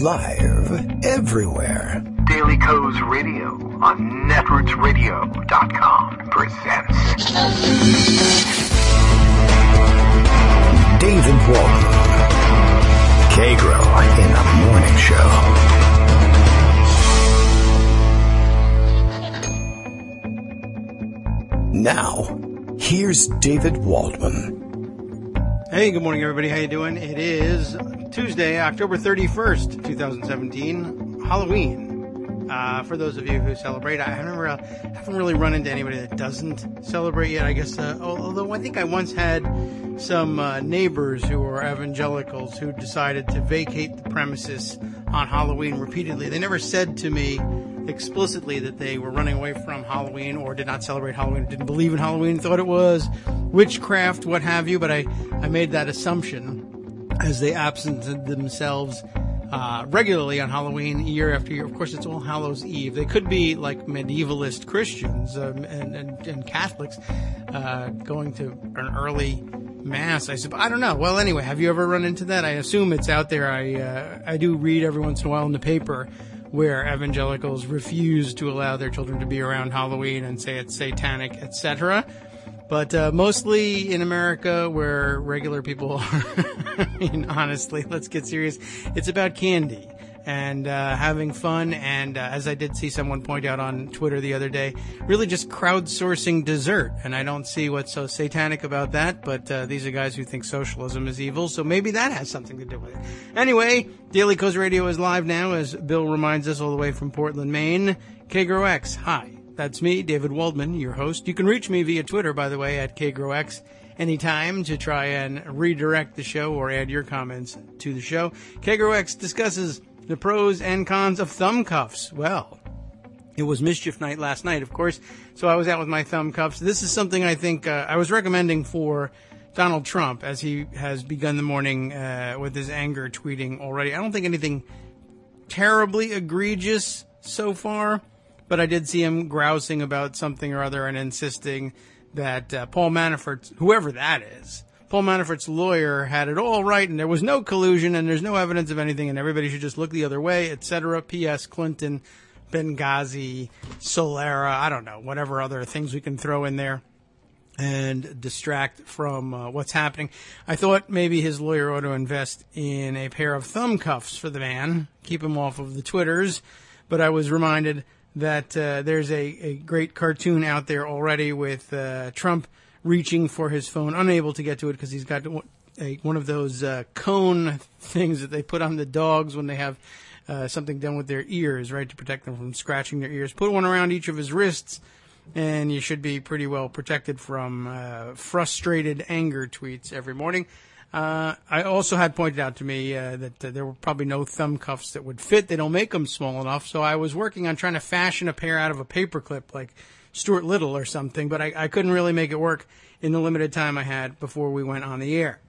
Live everywhere. Daily Kos Radio on netrootsradio.com presents David Walton. Kagro in the Morning Show. Now, here's David Waldman. Hey, good morning, everybody. How you doing? It is Tuesday, October 31st, 2017, Halloween. For those of you who celebrate, I haven't really run into anybody that doesn't celebrate yet, I guess. Although I think I once had some neighbors who were evangelicals who decided to vacate the premises on Halloween repeatedly. They never said to me explicitly that they were running away from Halloween or did not celebrate Halloween, didn't believe in Halloween, thought it was witchcraft, what have you, but I made that assumption as they absented themselves regularly on Halloween year after year. Of course, it's All Hallows Eve. They could be like medievalist Christians and Catholics going to an early Mass, I suppose. I don't know. Well, anyway, have you ever run into that? I assume it's out there. I do read every once in a while in the paper where evangelicals refuse to allow their children to be around Halloween and say it's satanic, etc. But mostly in America, where regular people are, I mean, honestly, let's get serious. It's about candy and having fun. And as I did see someone point out on Twitter the other day, really just crowdsourcing dessert. And I don't see what's so satanic about that. But these are guys who think socialism is evil. So maybe that has something to do with it. Anyway, Daily Kos Radio is live now, as Bill reminds us, all the way from Portland, Maine. Kagro X, hi. That's me, David Waldman, your host. You can reach me via Twitter, by the way, at KagroX anytime to try and redirect the show or add your comments to the show. KagroX discusses the pros and cons of thumb cuffs. Well, it was mischief night last night, of course, so I was out with my thumb cuffs. This is something I think I was recommending for Donald Trump as he has begun the morning with his anger tweeting already. I don't think anything terribly egregious so far, but I did see him grousing about something or other and insisting that Paul Manafort, whoever that is, Paul Manafort's lawyer had it all right and there was no collusion and there's no evidence of anything and everybody should just look the other way, etc. P.S. Clinton, Benghazi, Solera, I don't know, whatever other things we can throw in there and distract from what's happening. I thought maybe his lawyer ought to invest in a pair of thumb cuffs for the man, keep him off of the Twitters, but I was reminded that there's a great cartoon out there already with Trump reaching for his phone, unable to get to it because he's got one of those cone things that they put on the dogs when they have something done with their ears, right, to protect them from scratching their ears. Put one around each of his wrists, and you should be pretty well protected from frustrated anger tweets every morning. I also had pointed out to me that there were probably no thumb cuffs that would fit. They don't make them small enough. So I was working on trying to fashion a pair out of a paperclip like Stuart Little or something, but I couldn't really make it work in the limited time I had before we went on the air.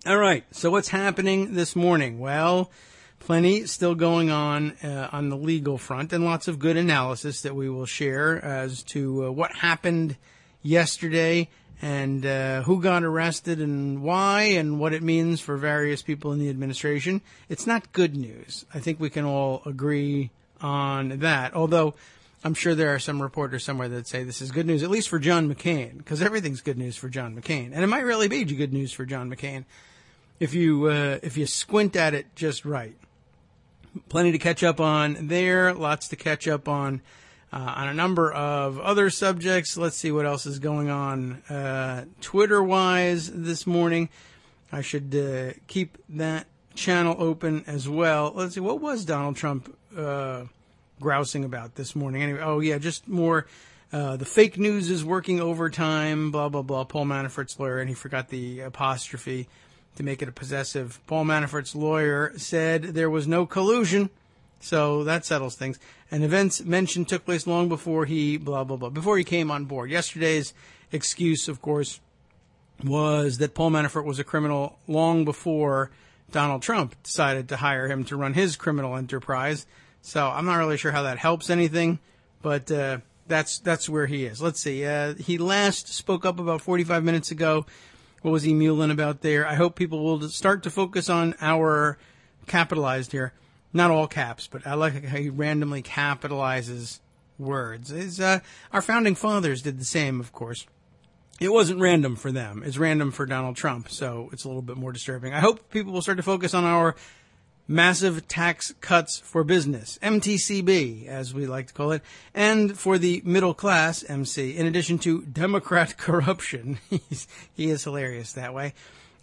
All right. So what's happening this morning? Well, plenty still going on the legal front and lots of good analysis that we will share as to what happened yesterday and who got arrested and why and what it means for various people in the administration. It's not good news. I think we can all agree on that, although I'm sure there are some reporters somewhere that say this is good news, at least for John McCain, because everything's good news for John McCain. And it might really be good news for John McCain if you squint at it just right. Plenty to catch up on there, lots to catch up on a number of other subjects. Let's see what else is going on Twitter-wise this morning. I should keep that channel open as well. Let's see, what was Donald Trump grousing about this morning? Anyway, oh, yeah, just more the fake news is working overtime, blah, blah, blah. Paul Manafort's lawyer, and he forgot the apostrophe to make it a possessive. Paul Manafort's lawyer said there was no collusion. So that settles things. And events mentioned took place long before he, blah, blah, blah, before he came on board. Yesterday's excuse, of course, was that Paul Manafort was a criminal long before Donald Trump decided to hire him to run his criminal enterprise. So I'm not really sure how that helps anything, but that's where he is. Let's see. He last spoke up about 45 minutes ago. What was he mulling about there? I hope people will start to focus on our capitalized here. not all caps, but I like how he randomly capitalizes words. Our founding fathers did the same, of course. It wasn't random for them. It's random for Donald Trump, so it's a little bit more disturbing. I hope people will start to focus on our massive tax cuts for business, MTCB, as we like to call it, and for the middle class, MC, in addition to Democrat corruption. He is hilarious that way.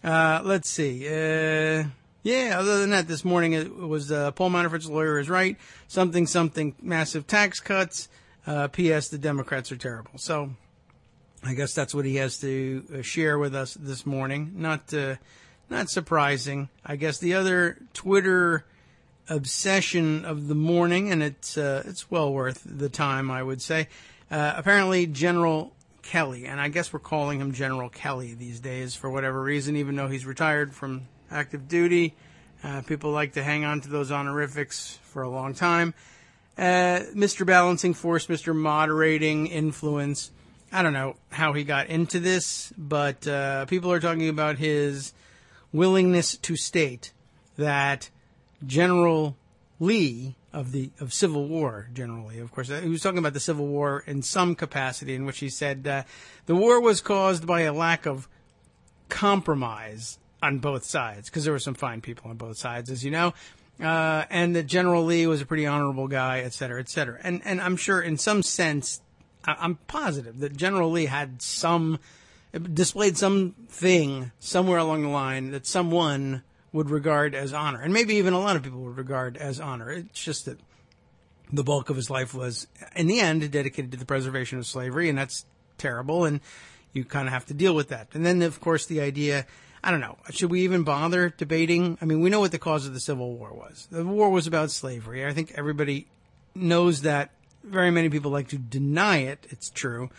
Let's see. Other than that, this morning it was Paul Manafort's lawyer is right. Something, massive tax cuts. P.S. The Democrats are terrible. So I guess that's what he has to share with us this morning. Not surprising. I guess the other Twitter obsession of the morning, and it's well worth the time, I would say. Apparently, General Kelly, and I guess we're calling him General Kelly these days for whatever reason, even though he's retired from active duty. People like to hang on to those honorifics for a long time. Mr. Balancing Force, Mr. Moderating Influence. I don't know how he got into this, but people are talking about his willingness to state that General Lee of Civil War, generally, of course, he was talking about the Civil War in some capacity, in which he said the war was caused by a lack of compromise on both sides, because there were some fine people on both sides, as you know, and that General Lee was a pretty honorable guy, et cetera, et cetera. And I'm sure in some sense, I'm positive that General Lee had displayed something somewhere along the line that someone would regard as honor. And maybe even a lot of people would regard as honor. It's just that the bulk of his life was, in the end, dedicated to the preservation of slavery, and that's terrible, and you kind of have to deal with that. And then, of course, the idea, I don't know, should we even bother debating? I mean, we know what the cause of the Civil War was. The war was about slavery. I think everybody knows that. Very many people like to deny it. It's true.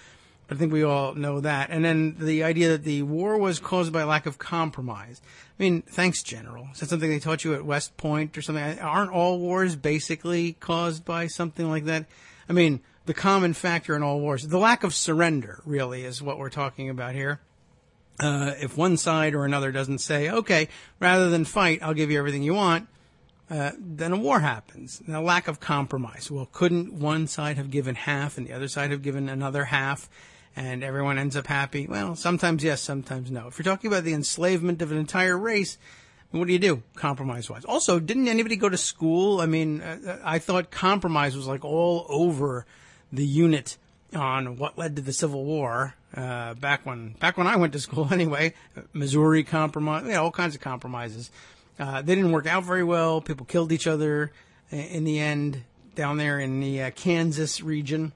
But I think we all know that. And then the idea that the war was caused by a lack of compromise. I mean, thanks, General. Is that something they taught you at West Point or something? Aren't all wars basically caused by something like that? I mean, the common factor in all wars, the lack of surrender, really, is what we're talking about here. If one side or another doesn't say, okay, rather than fight, I'll give you everything you want, then a war happens. A lack of compromise. Well, couldn't one side have given half and the other side have given another half, and everyone ends up happy? Well, sometimes yes, sometimes no. If you're talking about the enslavement of an entire race, what do you do, compromise-wise? Also, didn't anybody go to school? I mean, I thought compromise was like all over the unit on what led to the Civil War, back when I went to school anyway. Missouri Compromise, all kinds of compromises. They didn't work out very well. People killed each other in the end down there in the Kansas region,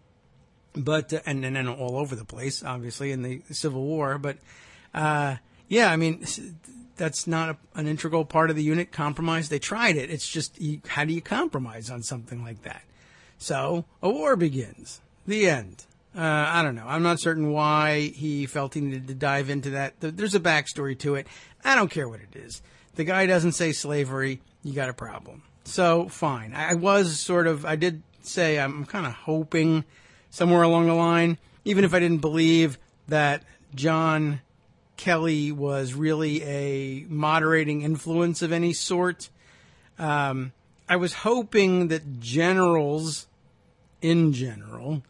but and then all over the place, obviously, in the Civil War. But I mean, that's not an integral part of the unit, compromise. They tried it. It's just, how do you compromise on something like that? So a war begins. The end. I don't know. I'm not certain why he felt he needed to dive into that. There's a backstory to it. I don't care what it is. The guy doesn't say slavery, you got a problem. So, fine. I did say I'm kind of hoping somewhere along the line, even if I didn't believe that John Kelly was really a moderating influence of any sort, I was hoping that generals, in general,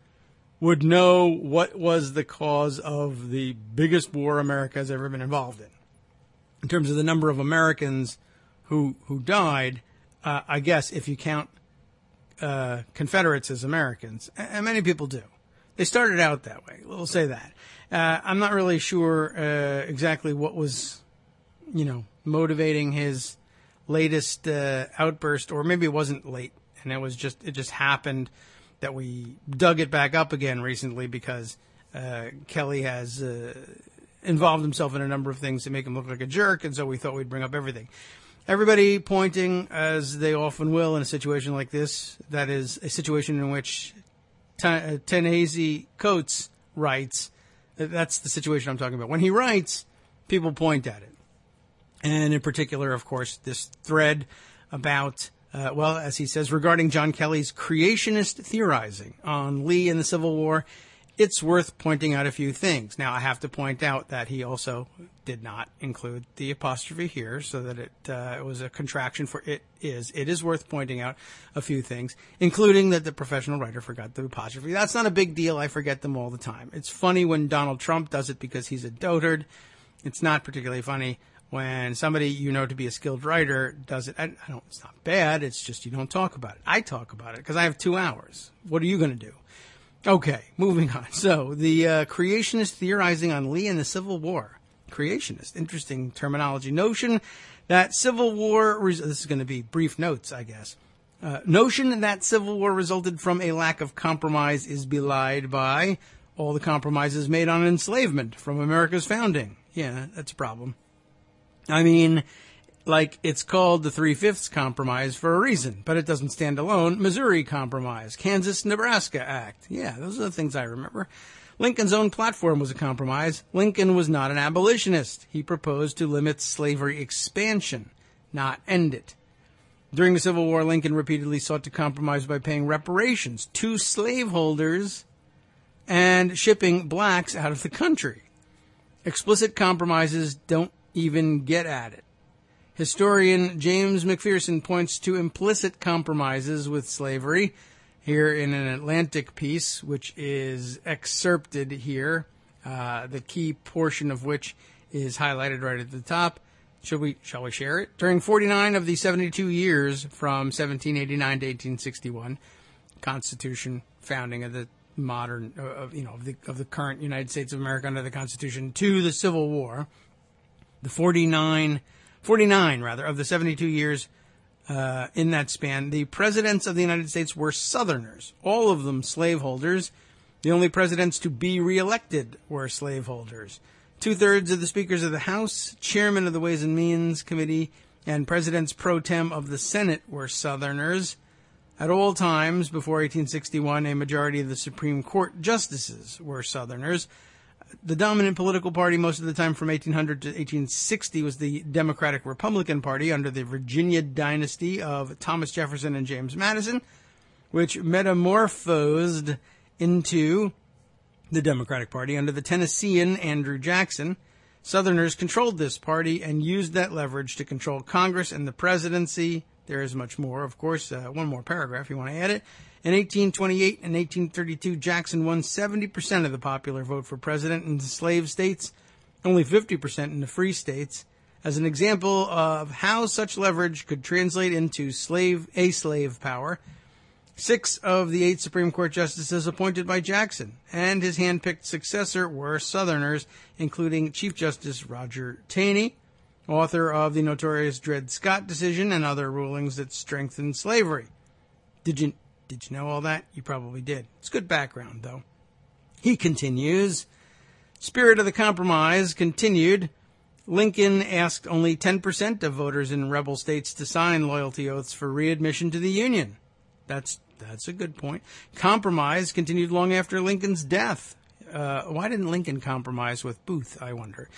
would know what was the cause of the biggest war America has ever been involved in terms of the number of Americans who died, I guess, if you count Confederates as Americans. And many people do. They started out that way. We'll say that. I'm not really sure exactly what was, motivating his latest outburst, or maybe it wasn't late, and it just happened that we dug it back up again recently because Kelly has involved himself in a number of things to make him look like a jerk, and so we thought we'd bring up everything. Everybody pointing, as they often will in a situation like this, that is a situation in which Ta-Nehisi Coates writes. That's the situation I'm talking about. When he writes, people point at it. And in particular, of course, this thread about, as he says, regarding John Kelly's creationist theorizing on Lee and the Civil War it's worth pointing out a few things. Now, I have to point out that he also did not include the apostrophe here, so that it was a contraction for it is. It is worth pointing out a few things, including that the professional writer forgot the apostrophe. That's not a big deal. I forget them all the time. It's funny when Donald Trump does it because he's a dotard. It's not particularly funny when somebody you know to be a skilled writer does it. It's not bad. It's just you don't talk about it. I talk about it because I have 2 hours. What are you going to do? Okay, moving on. So, the creationist theorizing on Lee and the Civil War. Creationist, interesting terminology. Notion that Civil War, this is going to be brief notes, I guess. Notion that Civil War resulted from a lack of compromise is belied by all the compromises made on enslavement from America's founding. Yeah, that's a problem. I mean, like, it's called the 3/5 Compromise for a reason, but it doesn't stand alone. Missouri Compromise, Kansas-Nebraska Act. Yeah, those are the things I remember. Lincoln's own platform was a compromise. Lincoln was not an abolitionist. He proposed to limit slavery expansion, not end it. During the Civil War, Lincoln repeatedly sought to compromise by paying reparations to slaveholders and shipping blacks out of the country. Explicit compromises don't even get at it. Historian James McPherson points to implicit compromises with slavery here in an Atlantic piece, which is excerpted here, the key portion of which is highlighted right at the top. Shall we share it? During 49 of the 72 years from 1789 to 1861, Constitution, founding of the modern, of the current United States of America under the Constitution, to the Civil War, the 49 of the 72 years in that span, the presidents of the United States were Southerners, all of them slaveholders. The only presidents to be reelected were slaveholders. 2/3 of the speakers of the House, chairman of the Ways and Means Committee, and presidents pro tem of the Senate were Southerners. At all times before 1861, a majority of the Supreme Court justices were Southerners. The dominant political party most of the time from 1800 to 1860 was the Democratic Republican Party under the Virginia dynasty of Thomas Jefferson and James Madison, which metamorphosed into the Democratic Party under the Tennessean Andrew Jackson. Southerners controlled this party and used that leverage to control Congress and the presidency. There is much more, of course. One more paragraph, you want to add it. In 1828 and 1832, Jackson won 70% of the popular vote for president in the slave states, only 50% in the free states. As an example of how such leverage could translate into slave power, 6 of the 8 Supreme Court justices appointed by Jackson and his hand-picked successor were Southerners, including Chief Justice Roger Taney, author of the notorious Dred Scott decision and other rulings that strengthened slavery. Did you know all that? You probably did. It's good background, though. He continues, spirit of the compromise continued. Lincoln asked only 10% of voters in rebel states to sign loyalty oaths for readmission to the Union. That's a good point. Compromise continued long after Lincoln's death. Why didn't Lincoln compromise with Booth, I wonder?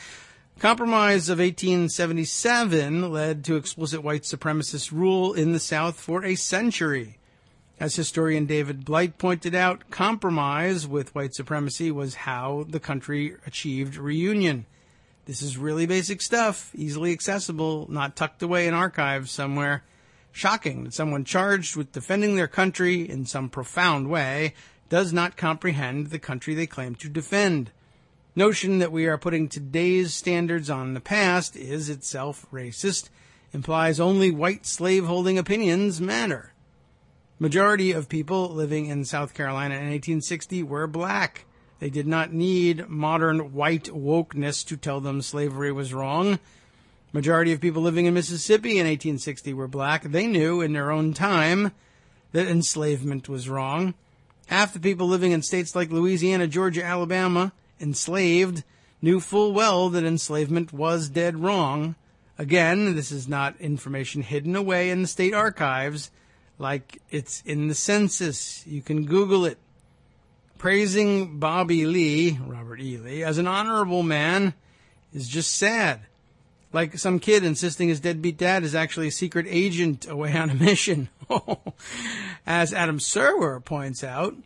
Compromise of 1877 led to explicit white supremacist rule in the South for a century. As historian David Blight pointed out, compromise with white supremacy was how the country achieved reunion. This is really basic stuff, easily accessible, not tucked away in archives somewhere. Shocking that someone charged with defending their country in some profound way does not comprehend the country they claim to defend. Notion that we are putting today's standards on the past is itself racist, implies only white slaveholding opinions matter. Majority of people living in South Carolina in 1860 were black. They did not need modern white wokeness to tell them slavery was wrong. Majority of people living in Mississippi in 1860 were black. They knew in their own time that enslavement was wrong. Half the people living in states like Louisiana, Georgia, Alabama, enslaved, knew full well that enslavement was dead wrong. Again, this is not information hidden away in the state archives like it's in the census. You can Google it. Praising Bobby Lee, Robert E. Lee, as an honorable man is just sad. Like some kid insisting his deadbeat dad is actually a secret agent away on a mission. As Adam Serwer points out,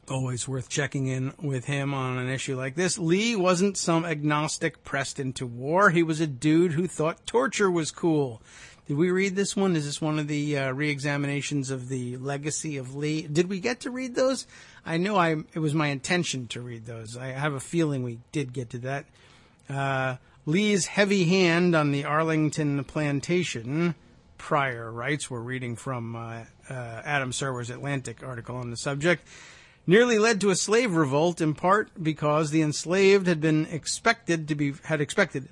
Always worth checking in with him on an issue like this. Lee wasn't some agnostic pressed into war. He was a dude who thought torture was cool. Did we read this one? Is this one of the re-examinations of the legacy of Lee? Did we get to read those? I know it was my intention to read those. I have a feeling we did get to that. Lee's heavy hand on the Arlington plantation. Pryor writes, we're reading from Adam Serwer's Atlantic article on the subject, nearly led to a slave revolt, in part because the enslaved had expected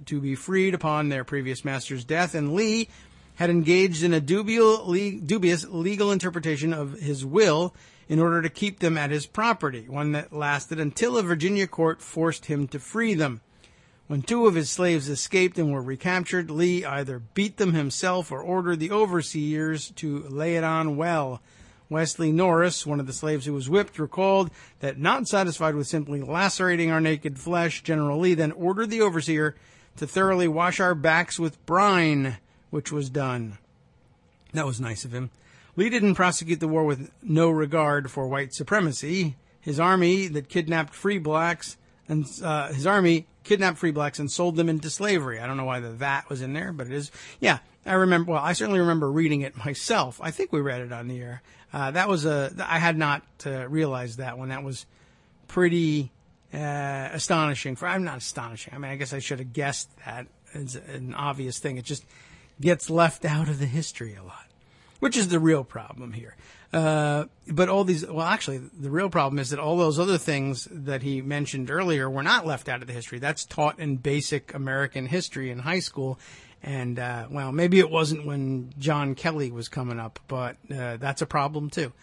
to be freed upon their previous master's death, and Lee had engaged in a dubious legal interpretation of his will in order to keep them at his property, one that lasted until a Virginia court forced him to free them. When 2 of his slaves escaped and were recaptured, Lee either beat them himself or ordered the overseers to lay it on well. Wesley Norris, one of the slaves who was whipped, recalled that not satisfied with simply lacerating our naked flesh, General Lee then ordered the overseer to thoroughly wash our backs with brine, which was done. That was nice of him. Lee didn't prosecute the war with no regard for white supremacy. His army kidnapped free blacks and sold them into slavery. I don't know why that was in there, but it is. Yeah, I remember. Well, I certainly remember reading it myself. I think we read it on the air. I had not realized that one. That was pretty astonishing. I'm not astonishing. I mean, I guess I should have guessed that. It's an obvious thing. It just gets left out of the history a lot, which is the real problem here. But all these, well, actually, the real problem is that all those other things that he mentioned earlier were not left out of the history. That's taught in basic American history in high school. And, well, maybe it wasn't when John Kelly was coming up, but that's a problem too.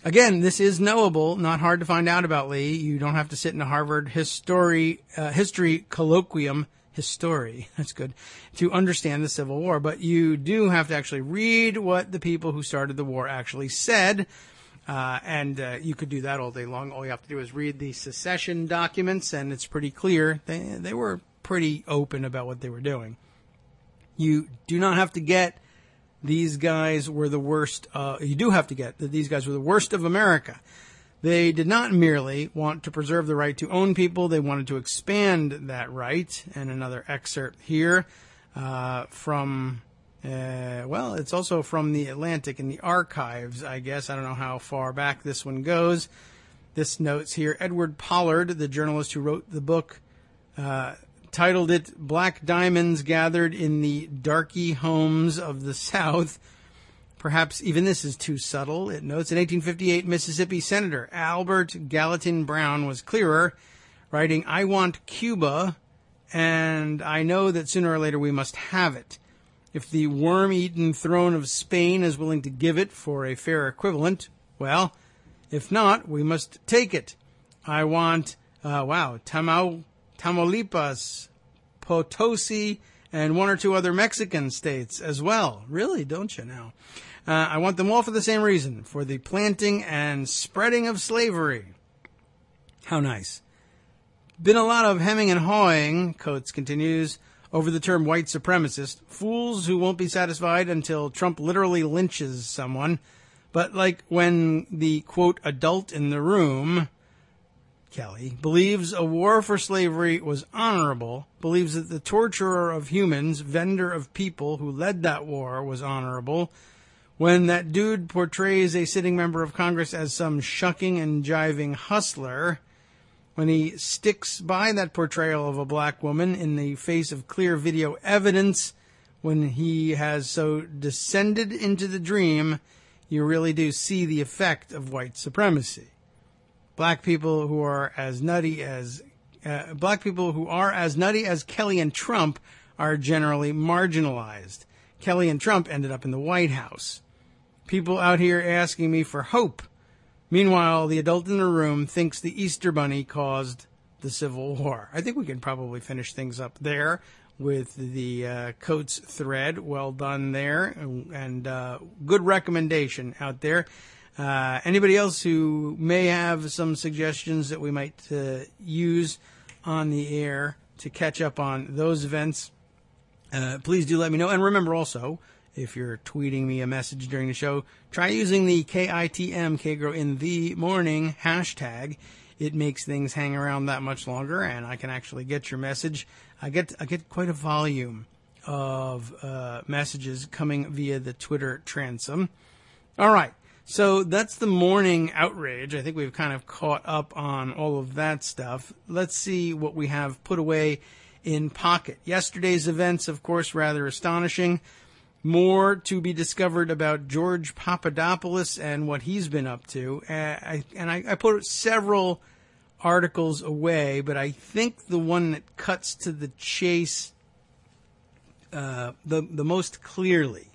Again, this is knowable, not hard to find out about Lee. You don't have to sit in a Harvard history colloquium, that's good, to understand the Civil War. But you do have to actually read what the people who started the war actually said. And you could do that all day long. All you have to do is read the secession documents, and it's pretty clear. They were pretty open about what they were doing. You do not have to get these guys were the worst. You do have to get that these guys were the worst of America. They did not merely want to preserve the right to own people. They wanted to expand that right. And another excerpt here from, it's also from the Atlantic in the archives, I guess. I don't know how far back this one goes. This notes here, Edward Pollard, the journalist who wrote the book, titled it Black Diamonds Gathered in the Darky Homes of the South. Perhaps even this is too subtle. It notes, in 1858, Mississippi Senator Albert Gallatin Brown was clearer, writing, I want Cuba, and I know that sooner or later we must have it. If the worm-eaten throne of Spain is willing to give it for a fair equivalent, well, if not, we must take it. I want, Tamaulipas, Potosi, and 1 or 2 other Mexican states as well. Really, don't you now? I want them all for the same reason, for the planting and spreading of slavery. How nice. Been a lot of hemming and hawing, Coates continues, over the term white supremacist. Fools who won't be satisfied until Trump literally lynches someone. But like when the, quote, adult in the room, Kelly, believes a war for slavery was honorable, believes that the torturer of humans, vendor of people who led that war was honorable, when that dude portrays a sitting member of Congress as some shucking and jiving hustler, when he sticks by that portrayal of a black woman in the face of clear video evidence, when he has so descended into the dream, you really do see the effect of white supremacy. Black people who are as nutty as Kelly and Trump are generally marginalized. Kelly and Trump ended up in the White House. People out here asking me for hope. Meanwhile, the adult in the room thinks the Easter Bunny caused the Civil War. I think we can probably finish things up there with the Coates thread. Well done there, and good recommendation out there. Anybody else who may have some suggestions that we might use on the air to catch up on those events, please do let me know. And remember also, If you're tweeting me a message during the show, try using the KITM, Kagro in the morning hashtag. It makes things hang around that much longer, and I can actually get your message. I get quite a volume of messages coming via the Twitter transom. All right, so that's the morning outrage. I think we've kind of caught up on all of that stuff. Let's see what we have put away in pocket. Yesterday's events, of course, rather astonishing. More to be discovered about George Papadopoulos and what he's been up to. I put several articles away, but I think the one that cuts to the chase the most clearly.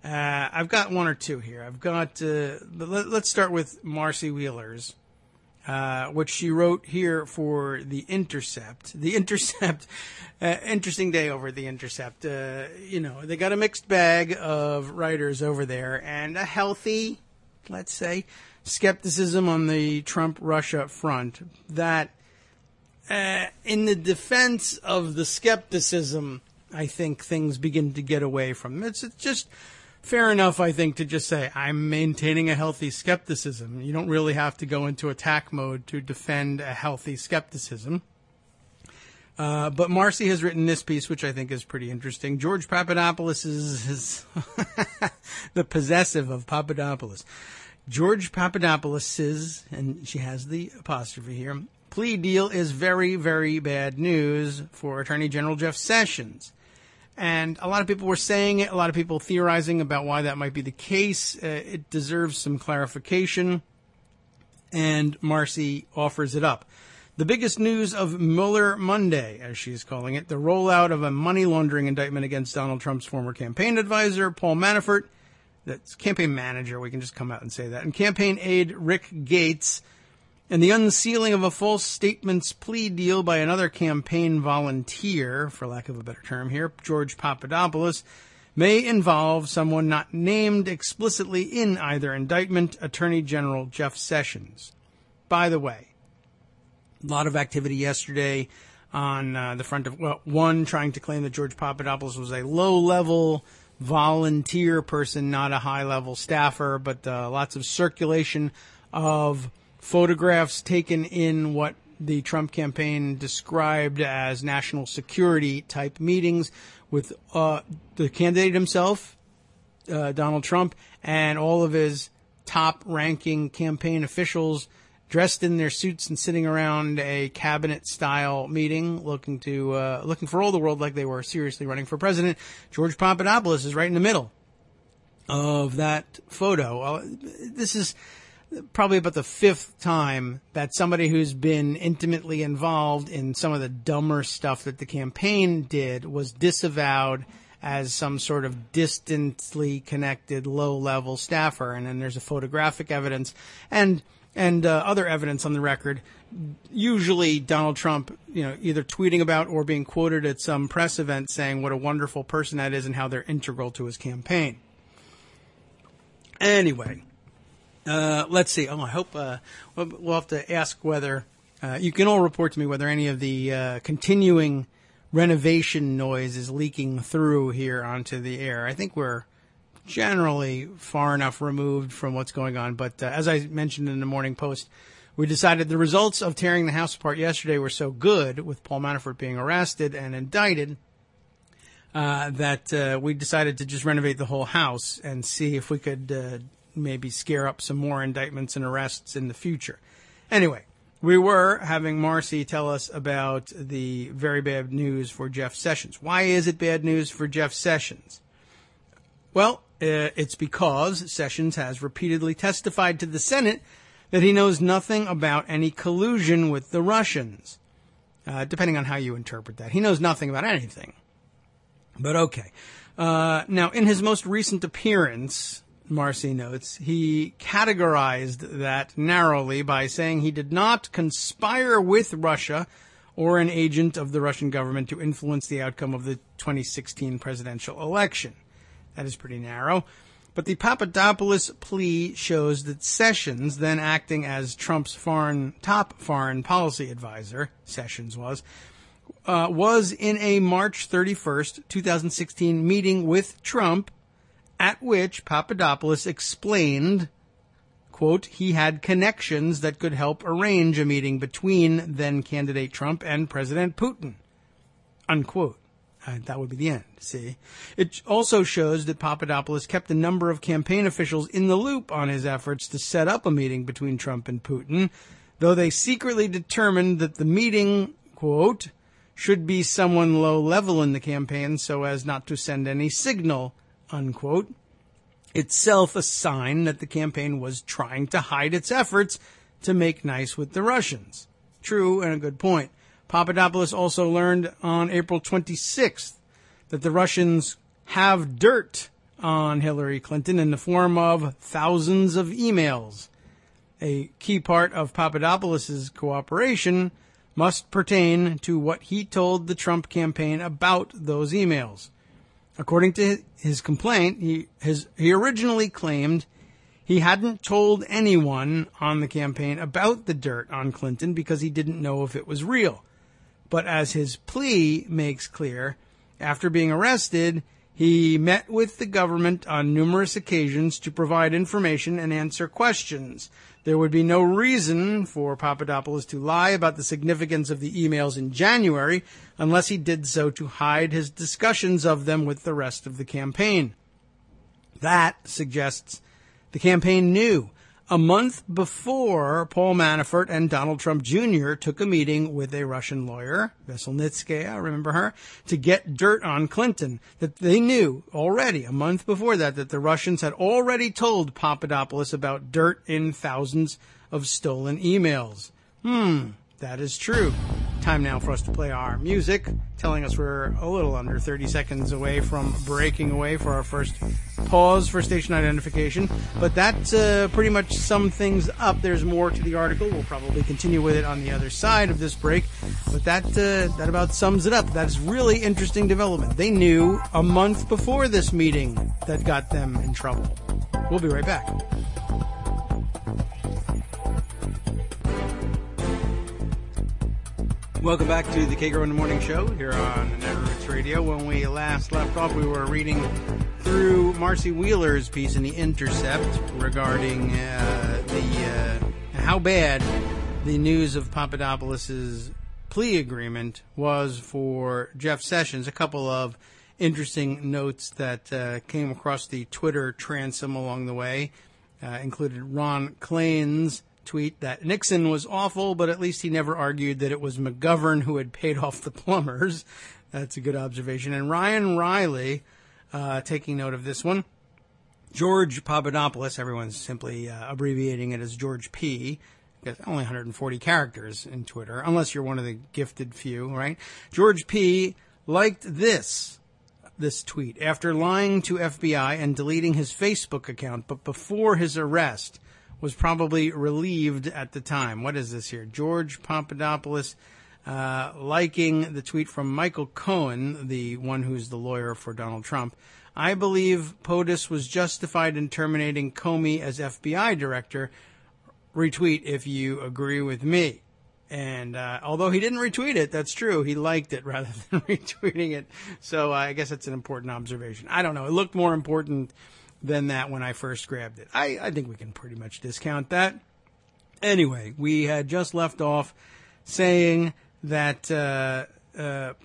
I've got one or two here. I've got. Let's start with Marcy Wheeler's, which she wrote here for The Intercept. The Intercept, interesting day over at The Intercept. They got a mixed bag of writers over there, and a healthy, let's say, skepticism on the Trump-Russia front. That, in the defense of the skepticism, I think things begin to get away from them. It's just fair enough, I think, to just say, I'm maintaining a healthy skepticism. You don't really have to go into attack mode to defend a healthy skepticism. But Marcy has written this piece, which I think is pretty interesting. George Papadopoulos is the possessive of Papadopoulos. George Papadopoulos' and she has the apostrophe here, plea deal is very, very bad news for Attorney General Jeff Sessions. And a lot of people were saying it, a lot of people theorizing about why that might be the case. It deserves some clarification, and Marcy offers it up. The biggest news of Mueller Monday, as she's calling it, the rollout of a money laundering indictment against Donald Trump's former campaign advisor, Paul Manafort, that's campaign manager, we can just come out and say that, and campaign aide Rick Gates, and the unsealing of a false statements plea deal by another campaign volunteer, for lack of a better term here, George Papadopoulos, may involve someone not named explicitly in either indictment, Attorney General Jeff Sessions. By the way, a lot of activity yesterday on the front of, one trying to claim that George Papadopoulos was a low-level volunteer person, not a high-level staffer, but lots of circulation of photographs taken in what the Trump campaign described as national security type meetings with the candidate himself, Donald Trump, and all of his top ranking campaign officials dressed in their suits and sitting around a cabinet style meeting looking for all the world like they were seriously running for president. George Papadopoulos is right in the middle of that photo. This is probably about the fifth time that somebody who's been intimately involved in some of the dumber stuff that the campaign did was disavowed as some sort of distantly connected low-level staffer. And then there's a photographic evidence and other evidence on the record, usually Donald Trump, either tweeting about or being quoted at some press event saying what a wonderful person that is and how they're integral to his campaign. Anyway, let's see. I hope we'll have to ask whether you can all report to me whether any of the continuing renovation noise is leaking through here onto the air. I think we're generally far enough removed from what's going on. But as I mentioned in the Morning Post, we decided the results of tearing the House apart yesterday were so good, with Paul Manafort being arrested and indicted, that we decided to just renovate the whole House and see if we could maybe scare up some more indictments and arrests in the future. Anyway, we were having Marcy tell us about the very bad news for Jeff Sessions. Why is it bad news for Jeff Sessions? Well, it's because Sessions has repeatedly testified to the Senate that he knows nothing about any collusion with the Russians, depending on how you interpret that. He knows nothing about anything. But okay. Now, in his most recent appearance, Marcy notes, he categorized that narrowly by saying he did not conspire with Russia or an agent of the Russian government to influence the outcome of the 2016 presidential election. That is pretty narrow. But the Papadopoulos plea shows that Sessions, then acting as Trump's top foreign policy advisor, Sessions was was in a March 31st, 2016 meeting with Trump, at which Papadopoulos explained, quote, he had connections that could help arrange a meeting between then-candidate Trump and President Putin, unquote. That would be the end, see? It also shows that Papadopoulos kept a number of campaign officials in the loop on his efforts to set up a meeting between Trump and Putin, though they secretly determined that the meeting, quote, should be someone low-level in the campaign so as not to send any signal, unquote. Itself a sign that the campaign was trying to hide its efforts to make nice with the Russians. True, and a good point. Papadopoulos also learned on April 26th that the Russians have dirt on Hillary Clinton in the form of thousands of emails. A key part of Papadopoulos' cooperation must pertain to what he told the Trump campaign about those emails. According to his complaint, he originally claimed he hadn't told anyone on the campaign about the dirt on Clinton because he didn't know if it was real. But as his plea makes clear, after being arrested, he met with the government on numerous occasions to provide information and answer questions. There would be no reason for Papadopoulos to lie about the significance of the emails in January unless he did so to hide his discussions of them with the rest of the campaign. That suggests the campaign knew. A month before, Paul Manafort and Donald Trump Jr. took a meeting with a Russian lawyer, Veselnitskaya, remember her, to get dirt on Clinton. That they knew already, a month before that the Russians had already told Papadopoulos about dirt in thousands of stolen emails. That is true. Time now for us to play our music, telling us we're a little under 30 seconds away from breaking away for our first pause for station identification. But that pretty much sums things up. There's more to the article. We'll probably continue with it on the other side of this break. But that about sums it up. That's really interesting development. They knew a month before this meeting that got them in trouble. We'll be right back. Welcome back to the Kagro in the Morning Show here on Netroots Radio. When we last left off, we were reading through Marcy Wheeler's piece in The Intercept regarding how bad the news of Papadopoulos' plea agreement was for Jeff Sessions. A couple of interesting notes that came across the Twitter transom along the way included Ron Klain's tweet that Nixon was awful, but at least he never argued that it was McGovern who had paid off the plumbers. That's a good observation. And Ryan Riley, taking note of this one, George Papadopoulos, everyone's simply abbreviating it as George P., because only 140 characters in Twitter, unless you're one of the gifted few, right? George P. liked this tweet. After lying to FBI and deleting his Facebook account, but before his arrest, was probably relieved at the time. What is this here? George Papadopoulos liking the tweet from Michael Cohen, the one who's the lawyer for Donald Trump. I believe POTUS was justified in terminating Comey as FBI director. Retweet if you agree with me. And although he didn't retweet it, that's true. He liked it rather than retweeting it. So I guess that's an important observation. I don't know. It looked more important than that when I first grabbed it. I think we can pretty much discount that. Anyway, we had just left off saying that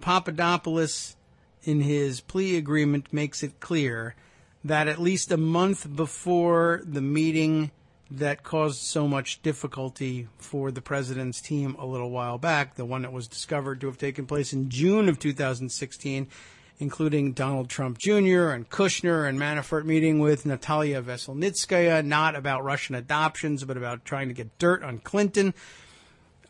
Papadopoulos, in his plea agreement, makes it clear that at least a month before the meeting that caused so much difficulty for the president's team a little while back, the one that was discovered to have taken place in June of 2016, including Donald Trump Jr. and Kushner and Manafort meeting with Natalia Veselnitskaya, not about Russian adoptions, but about trying to get dirt on Clinton.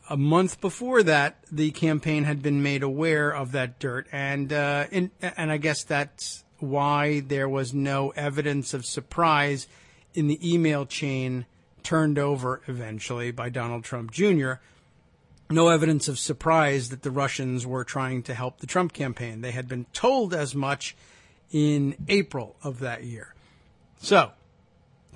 A month before that, the campaign had been made aware of that dirt, and I guess that's why there was no evidence of surprise in the email chain turned over eventually by Donald Trump Jr., no evidence of surprise that the Russians were trying to help the Trump campaign. They had been told as much in April of that year. So,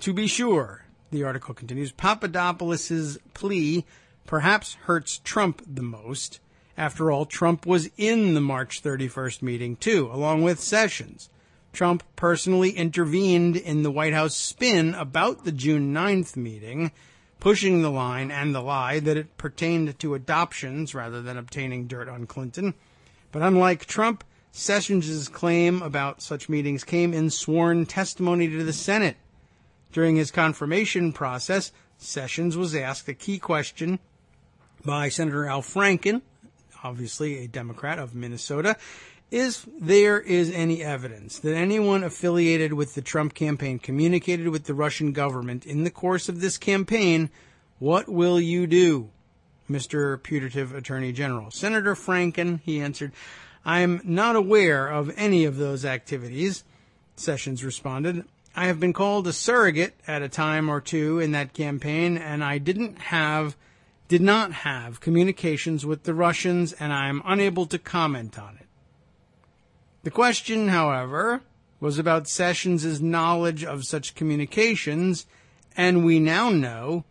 to be sure, the article continues, Papadopoulos' plea perhaps hurts Trump the most, After all, Trump was in the March 31st meeting, too, along with Sessions. Trump personally intervened in the White House spin about the June 9th meeting, pushing the line and the lie that it pertained to adoptions rather than obtaining dirt on Clinton. But unlike Trump, Sessions' claim about such meetings came in sworn testimony to the Senate. During his confirmation process, Sessions was asked a key question by Senator Al Franken, obviously a Democrat of Minnesota, if there is any evidence that anyone affiliated with the Trump campaign communicated with the Russian government in the course of this campaign, what will you do, Mr. Putative Attorney General? Senator Franken, he answered, I'm not aware of any of those activities. Sessions responded, I have been called a surrogate at a time or two in that campaign, and I did not have communications with the Russians, and I am unable to comment on it. The question, however, was about Sessions' knowledge of such communications, and we now know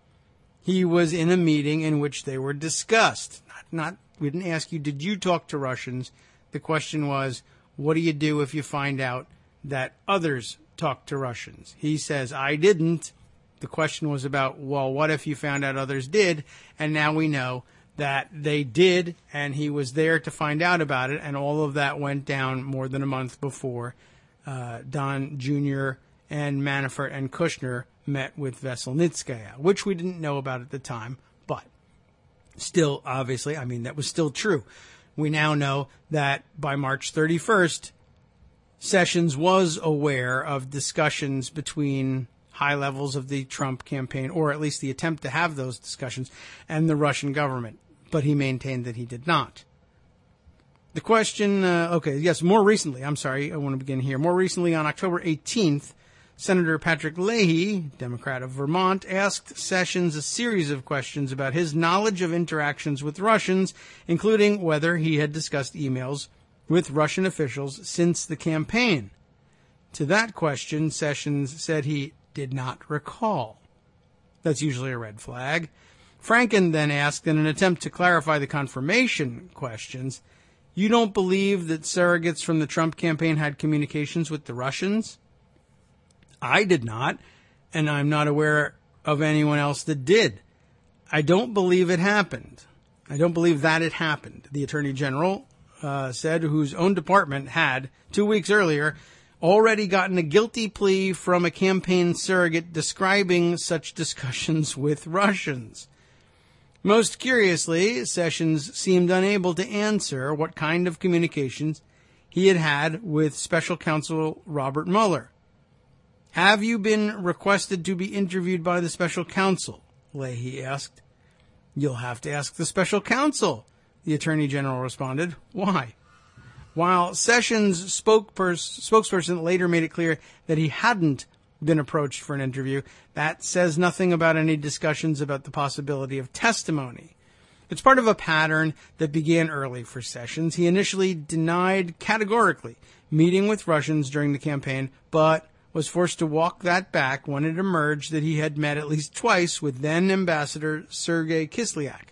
he was in a meeting in which they were discussed. We didn't ask you, did you talk to Russians? The question was, what do you do if you find out that others talked to Russians? He says, I didn't. The question was about, well, what if you found out others did? And now we know that they did, and he was there to find out about it, and all of that went down more than a month before Don Jr. and Manafort and Kushner met with Veselnitskaya, which we didn't know about at the time, but still, obviously, that was still true. We now know that by March 31st, Sessions was aware of discussions between high levels of the Trump campaign, or at least the attempt to have those discussions, and the Russian government. But he maintained that he did not. The question, more recently, I want to begin here. More recently, on October 18th, Senator Patrick Leahy, Democrat of Vermont, asked Sessions a series of questions about his knowledge of interactions with Russians, including whether he had discussed emails with Russian officials since the campaign. To that question, Sessions said he did not recall. That's usually a red flag. Franken then asked, in an attempt to clarify the confirmation questions, you don't believe that surrogates from the Trump campaign had communications with the Russians? I did not, and I'm not aware of anyone else that did. I don't believe it happened. I don't believe that it happened, the Attorney General said, whose own department had, 2 weeks earlier, already gotten a guilty plea from a campaign surrogate describing such discussions with Russians. Most curiously, Sessions seemed unable to answer what kind of communications he had had with Special Counsel Robert Mueller. Have you been requested to be interviewed by the Special Counsel? Leahy asked. You'll have to ask the Special Counsel, the Attorney General responded. Why? While Sessions' spokesperson later made it clear that he hadn't been approached for an interview, that says nothing about any discussions about the possibility of testimony. It's part of a pattern that began early for Sessions. He initially denied categorically meeting with Russians during the campaign, but was forced to walk that back when it emerged that he had met at least twice with then Ambassador Sergei Kislyak.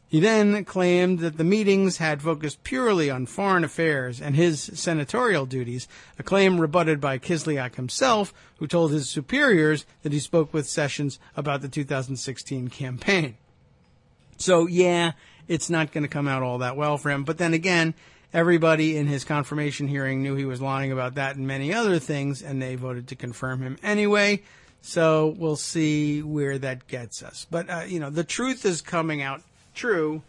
He then claimed that the meetings had focused purely on foreign affairs and his senatorial duties, a claim rebutted by Kislyak himself, who told his superiors that he spoke with Sessions about the 2016 campaign. So, yeah, it's not going to come out all that well for him. But then again, everybody in his confirmation hearing knew he was lying about that and many other things, and they voted to confirm him anyway. So we'll see where that gets us. But, the truth is coming out true.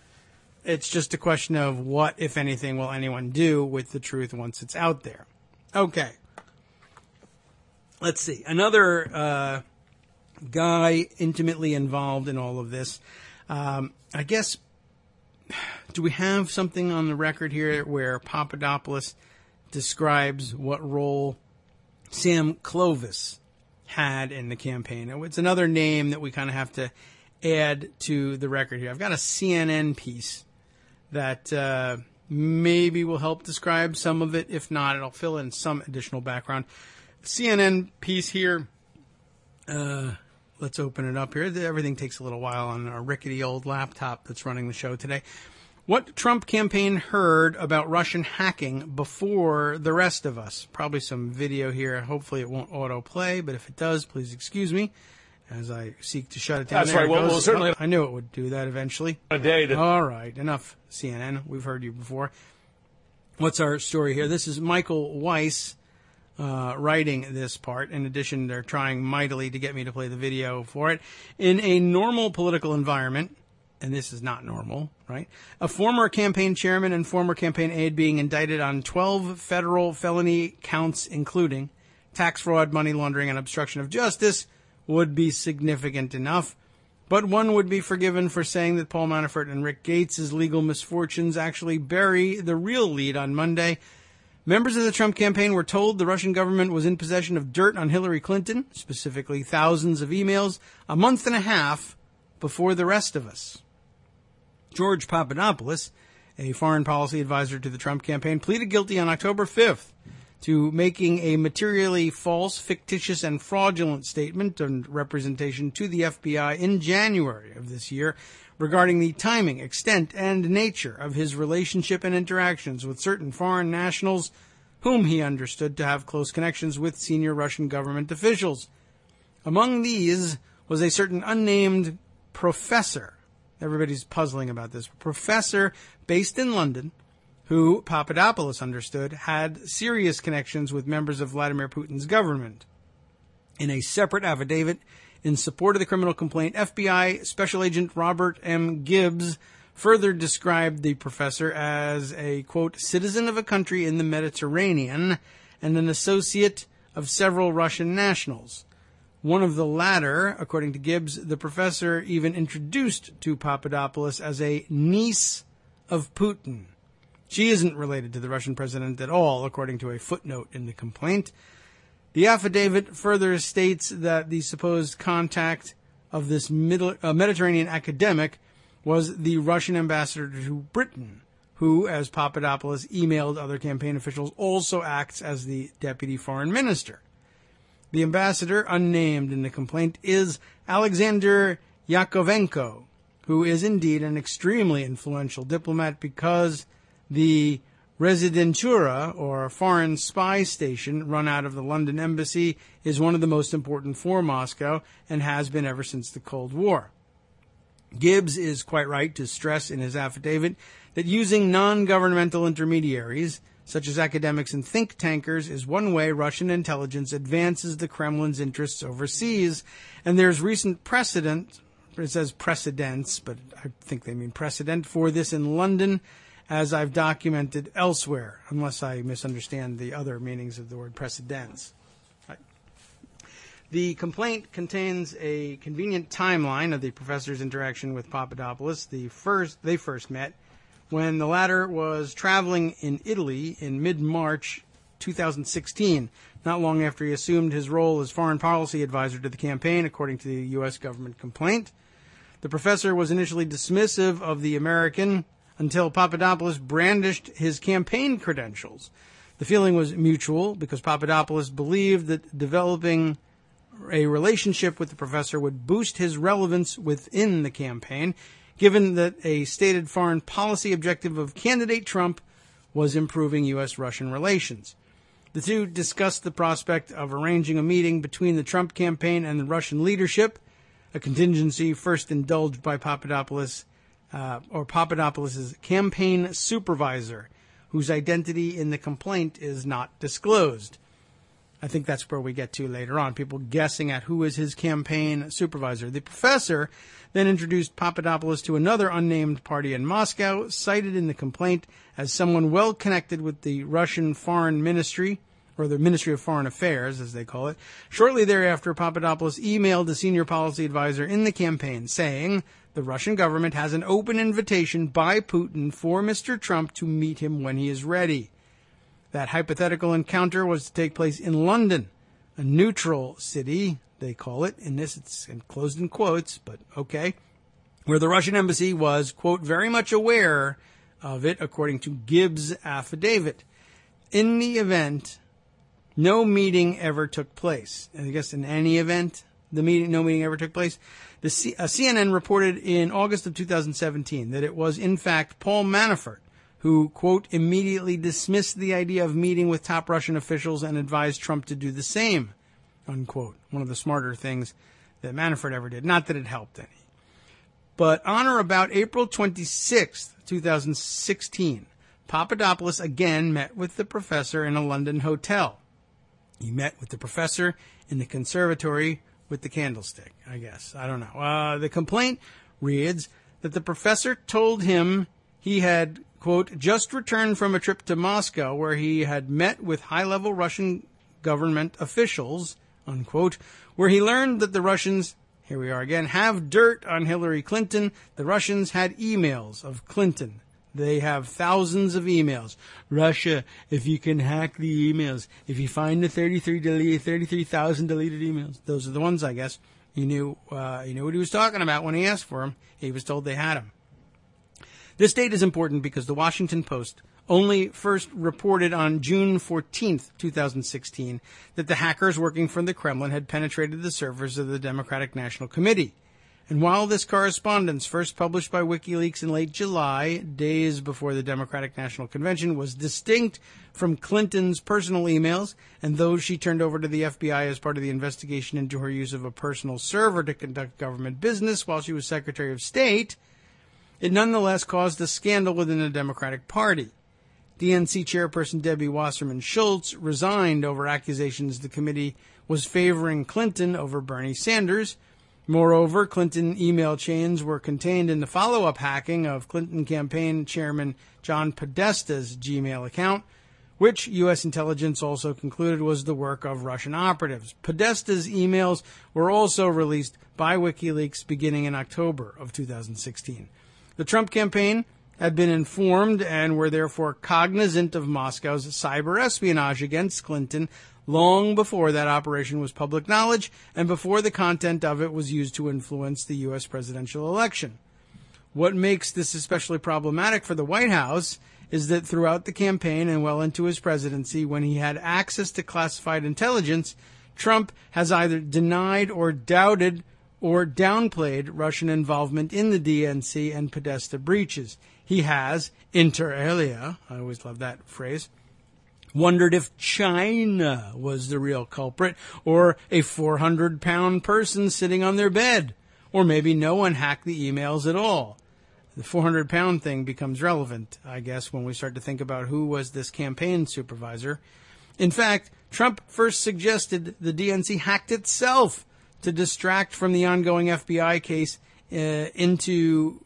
It's just a question of what, if anything, will anyone do with the truth once it's out there. Okay. Let's see. Another guy intimately involved in all of this. I guess, do we have something on the record here where Papadopoulos describes what role Sam Clovis had in the campaign? It's another name that we kind of have to add to the record here. I've got a CNN piece that maybe will help describe some of it. If not, it'll fill in some additional background. CNN piece here. Let's open it up here. Everything takes a little while on a rickety old laptop that's running the show today. What Trump campaign heard about Russian hacking before the rest of us? Probably some video here. Hopefully it won't autoplay, but if it does, please excuse me as I seek to shut it down. That's right. Well, certainly. I knew it would do that eventually. All right. Enough, CNN. We've heard you before. What's our story here? This is Michael Weiss writing this part. In addition, they're trying mightily to get me to play the video for it. In a normal political environment, and this is not normal, right? A former campaign chairman and former campaign aide being indicted on 12 federal felony counts, including tax fraud, money laundering, and obstruction of justice, would be significant enough. But one would be forgiven for saying that Paul Manafort and Rick Gates' legal misfortunes actually bury the real lead on Monday. Members of the Trump campaign were told the Russian government was in possession of dirt on Hillary Clinton, specifically thousands of emails, a month and a half before the rest of us. George Papadopoulos, a foreign policy advisor to the Trump campaign, pleaded guilty on October 5th to making a materially false, fictitious, and fraudulent statement and representation to the FBI in January of this year regarding the timing, extent, and nature of his relationship and interactions with certain foreign nationals whom he understood to have close connections with senior Russian government officials. Among these was a certain unnamed professor. Everybody's puzzling about this. Professor based in London, who Papadopoulos understood had serious connections with members of Vladimir Putin's government. In a separate affidavit in support of the criminal complaint, FBI Special Agent Robert M. Gibbs further described the professor as a, quote, citizen of a country in the Mediterranean and an associate of several Russian nationals. One of the latter, according to Gibbs, the professor even introduced to Papadopoulos as a niece of Putin. She isn't related to the Russian president at all, according to a footnote in the complaint. The affidavit further states that the supposed contact of this Mediterranean academic was the Russian ambassador to Britain, who, as Papadopoulos emailed other campaign officials, also acts as the deputy foreign minister. The ambassador, unnamed in the complaint, is Alexander Yakovenko, who is indeed an extremely influential diplomat because the Rezidentura, or foreign spy station run out of the London embassy, is one of the most important for Moscow and has been ever since the Cold War. Gibbs is quite right to stress in his affidavit that using non-governmental intermediaries, such as academics and think tankers, is one way Russian intelligence advances the Kremlin's interests overseas, and there's recent precedent, it says precedents, but I think they mean precedent, for this in London, as I've documented elsewhere, unless I misunderstand the other meanings of the word precedents. Right. The complaint contains a convenient timeline of the professor's interaction with Papadopoulos. They first met when the latter was traveling in Italy in mid-March 2016, not long after he assumed his role as foreign policy advisor to the campaign, according to the U.S. government complaint. The professor was initially dismissive of the American until Papadopoulos brandished his campaign credentials. The feeling was mutual because Papadopoulos believed that developing a relationship with the professor would boost his relevance within the campaign, given that a stated foreign policy objective of candidate Trump was improving U.S.-Russian relations. The two discussed the prospect of arranging a meeting between the Trump campaign and the Russian leadership, a contingency first indulged by Papadopoulos, or Papadopoulos' campaign supervisor, whose identity in the complaint is not disclosed. I think that's where we get to later on, people guessing at who is his campaign supervisor. The professor then introduced Papadopoulos to another unnamed party in Moscow, cited in the complaint as someone well connected with the Russian Foreign Ministry, or the Ministry of Foreign Affairs, as they call it. Shortly thereafter, Papadopoulos emailed the senior policy advisor in the campaign saying the Russian government has an open invitation by Putin for Mr. Trump to meet him when he is ready. That hypothetical encounter was to take place in London, a neutral city, they call it. In this, it's enclosed in quotes, but okay, where the Russian embassy was, quote, very much aware of it, according to Gibbs' affidavit. In the event, no meeting ever took place. And I guess in any event, no meeting ever took place. CNN reported in August of 2017 that it was, in fact, Paul Manafort who, quote, immediately dismissed the idea of meeting with top Russian officials and advised Trump to do the same, unquote. One of the smarter things that Manafort ever did. Not that it helped any. But on or about April 26th, 2016, Papadopoulos again met with the professor in a London hotel. He met with the professor in the conservatory with the candlestick, I guess. I don't know. The complaint reads that the professor told him he had, quote, just returned from a trip to Moscow where he had met with high-level Russian government officials, unquote, where he learned that the Russians, here we are again, have dirt on Hillary Clinton. The Russians had emails of Clinton. They have thousands of emails. Russia, if you can hack the emails, if you find the 33,000 deleted emails, those are the ones, I guess. He knew what he was talking about when he asked for them. He was told they had them. This date is important because the Washington Post only first reported on June 14th, 2016, that the hackers working for the Kremlin had penetrated the servers of the Democratic National Committee. And while this correspondence, first published by WikiLeaks in late July, days before the Democratic National Convention, was distinct from Clinton's personal emails and those she turned over to the FBI as part of the investigation into her use of a personal server to conduct government business while she was Secretary of State, it nonetheless caused a scandal within the Democratic Party. DNC chairperson Debbie Wasserman Schultz resigned over accusations the committee was favoring Clinton over Bernie Sanders. Moreover, Clinton email chains were contained in the follow-up hacking of Clinton campaign chairman John Podesta's Gmail account, which U.S. intelligence also concluded was the work of Russian operatives. Podesta's emails were also released by WikiLeaks beginning in October of 2016. The Trump campaign had been informed and were therefore cognizant of Moscow's cyber espionage against Clinton long before that operation was public knowledge and before the content of it was used to influence the U.S. presidential election. What makes this especially problematic for the White House is that throughout the campaign and well into his presidency, when he had access to classified intelligence, Trump has either denied or doubted or downplayed Russian involvement in the DNC and Podesta breaches. He has, inter alia, I always love that phrase, wondered if China was the real culprit, or a 400-pound person sitting on their bed, or maybe no one hacked the emails at all. The 400-pound thing becomes relevant, I guess, when we start to think about who was this campaign supervisor. In fact, Trump first suggested the DNC hacked itself to distract from the ongoing FBI case into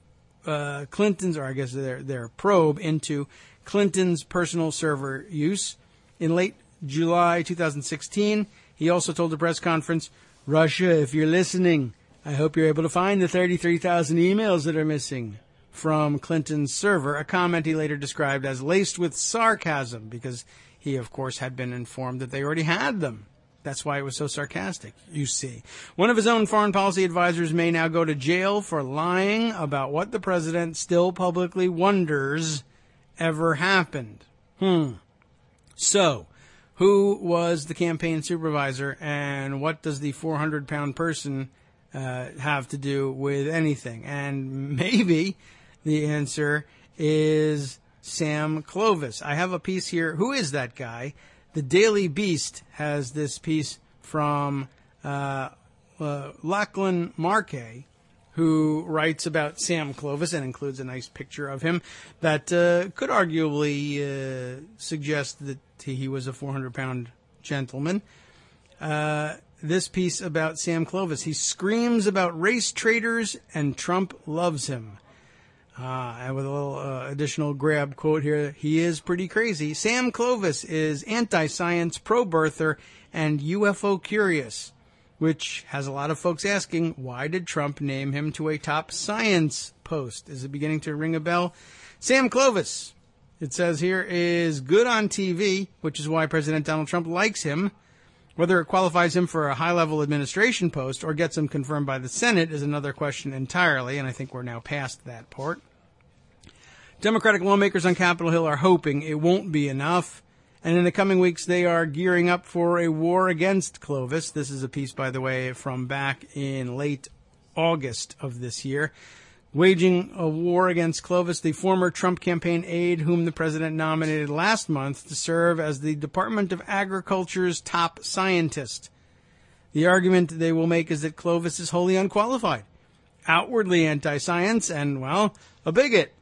Clinton's, or I guess their probe into Clinton's personal server use. In late July 2016, he also told a press conference, Russia, if you're listening, I hope you're able to find the 33,000 emails that are missing from Clinton's server, a comment he later described as laced with sarcasm because he, of course, had been informed that they already had them. That's why it was so sarcastic, you see. One of his own foreign policy advisors may now go to jail for lying about what the president still publicly wonders ever happened. So, who was the campaign supervisor, and what does the 400-pound person have to do with anything? And maybe the answer is Sam Clovis. I have a piece here. Who is that guy? The Daily Beast has this piece from Lachlan Markay, who writes about Sam Clovis and includes a nice picture of him that could arguably suggest that he was a 400-pound gentleman. This piece about Sam Clovis. He screams about race traitors and Trump loves him. And with a little additional grab quote here, he is pretty crazy. Sam Clovis is anti-science, pro-birther, and UFO curious, which has a lot of folks asking, why did Trump name him to a top science post? Is it beginning to ring a bell? Sam Clovis, it says here, is good on TV, which is why President Donald Trump likes him. Whether it qualifies him for a high-level administration post or gets him confirmed by the Senate is another question entirely, and I think we're now past that part. Democratic lawmakers on Capitol Hill are hoping it won't be enough, And in the coming weeks, they are gearing up for a war against Clovis. This is a piece, by the way, from back in late August of this year. Waging a war against Clovis, the former Trump campaign aide whom the president nominated last month to serve as the Department of Agriculture's top scientist. The argument they will make is that Clovis is wholly unqualified, outwardly anti-science, and, well, a bigot.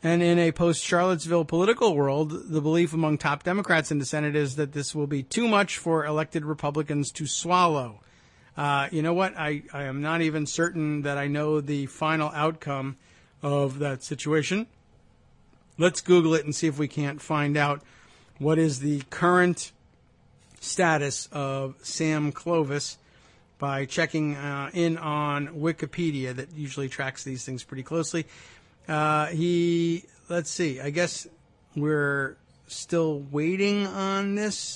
And in a post-Charlottesville political world, the belief among top Democrats in the Senate is that this will be too much for elected Republicans to swallow. You know what? I am not even certain that I know the final outcome of that situation. Let's Google it and see if we can't find out what is the current status of Sam Clovis by checking in on Wikipedia, that usually tracks these things pretty closely. Let's see, I guess we're still waiting on this.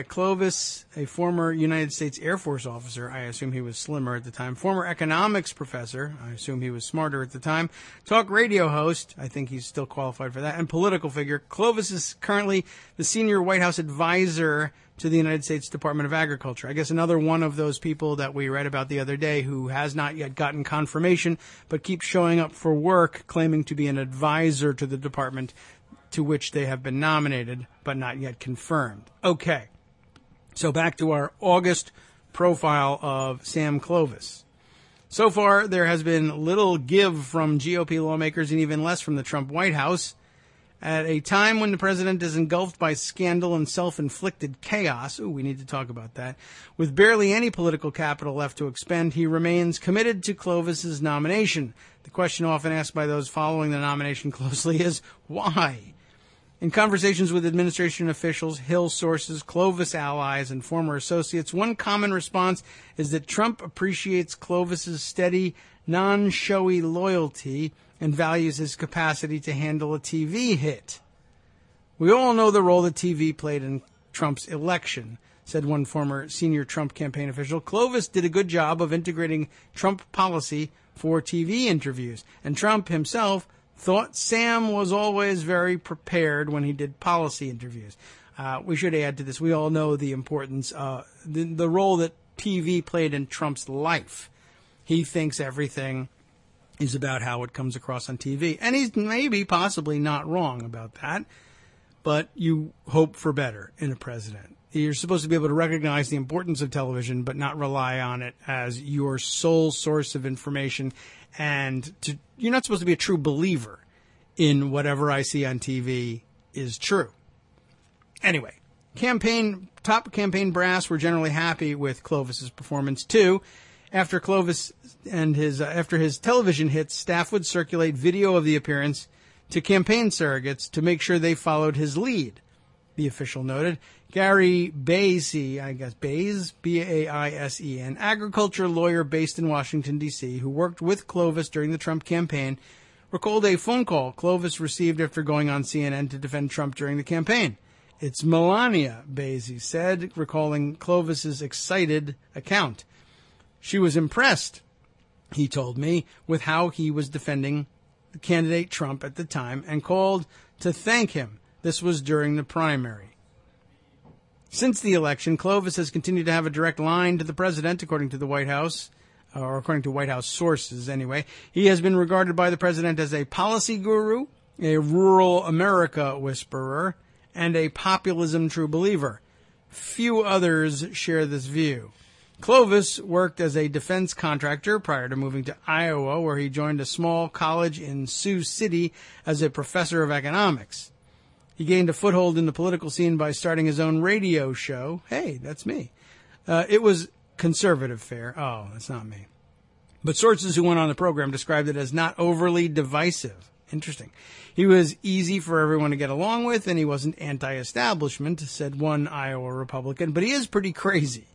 Clovis, a former United States Air Force officer, I assume he was slimmer at the time, former economics professor, I assume he was smarter at the time, talk radio host, I think he's still qualified for that, and political figure. Clovis is currently the senior White House advisor to the United States Department of Agriculture. I guess another one of those people that we read about the other day who has not yet gotten confirmation, but keeps showing up for work claiming to be an advisor to the department to which they have been nominated, but not yet confirmed. Okay, so back to our August profile of Sam Clovis. So far, there has been little give from GOP lawmakers and even less from the Trump White House. At a time when the president is engulfed by scandal and self-inflicted chaos, we need to talk about that, with barely any political capital left to expend, he remains committed to Clovis's nomination. The question often asked by those following the nomination closely is, why? In conversations with administration officials, Hill sources, Clovis allies, and former associates, one common response is that Trump appreciates Clovis's steady, non-showy loyalty and values his capacity to handle a TV hit. We all know the role that TV played in Trump's election, said one former senior Trump campaign official. Clovis did a good job of integrating Trump policy for TV interviews, and Trump himself thought Sam was always very prepared when he did policy interviews. We should add to this, we all know the importance, the role that TV played in Trump's life. He thinks everything is about how it comes across on TV. And he's maybe possibly not wrong about that, but you hope for better in a president. You're supposed to be able to recognize the importance of television, but not rely on it as your sole source of information. And you're not supposed to be a true believer in whatever I see on TV is true. Anyway, top campaign brass were generally happy with Clovis's performance too. After Clovis and after his television hits, staff would circulate video of the appearance to campaign surrogates to make sure they followed his lead, the official noted. Gary Baise, B-A-I-S-E, an agriculture lawyer based in Washington, D.C., who worked with Clovis during the Trump campaign, recalled a phone call Clovis received after going on CNN to defend Trump during the campaign. It's Melania, Baise said, recalling Clovis's excited account. She was impressed, he told me, with how he was defending the candidate Trump at the time and called to thank him. This was during the primary. Since the election, Clovis has continued to have a direct line to the president, according to the White House, or according to White House sources anyway. He has been regarded by the president as a policy guru, a rural America whisperer, and a populism true believer. Few others share this view. Clovis worked as a defense contractor prior to moving to Iowa, where he joined a small college in Sioux City as a professor of economics. He gained a foothold in the political scene by starting his own radio show. Hey, that's me. It was conservative fare. Oh, that's not me. But sources who went on the program described it as not overly divisive. Interesting. He was easy for everyone to get along with, and he wasn't anti-establishment, said one Iowa Republican, but he is pretty crazy.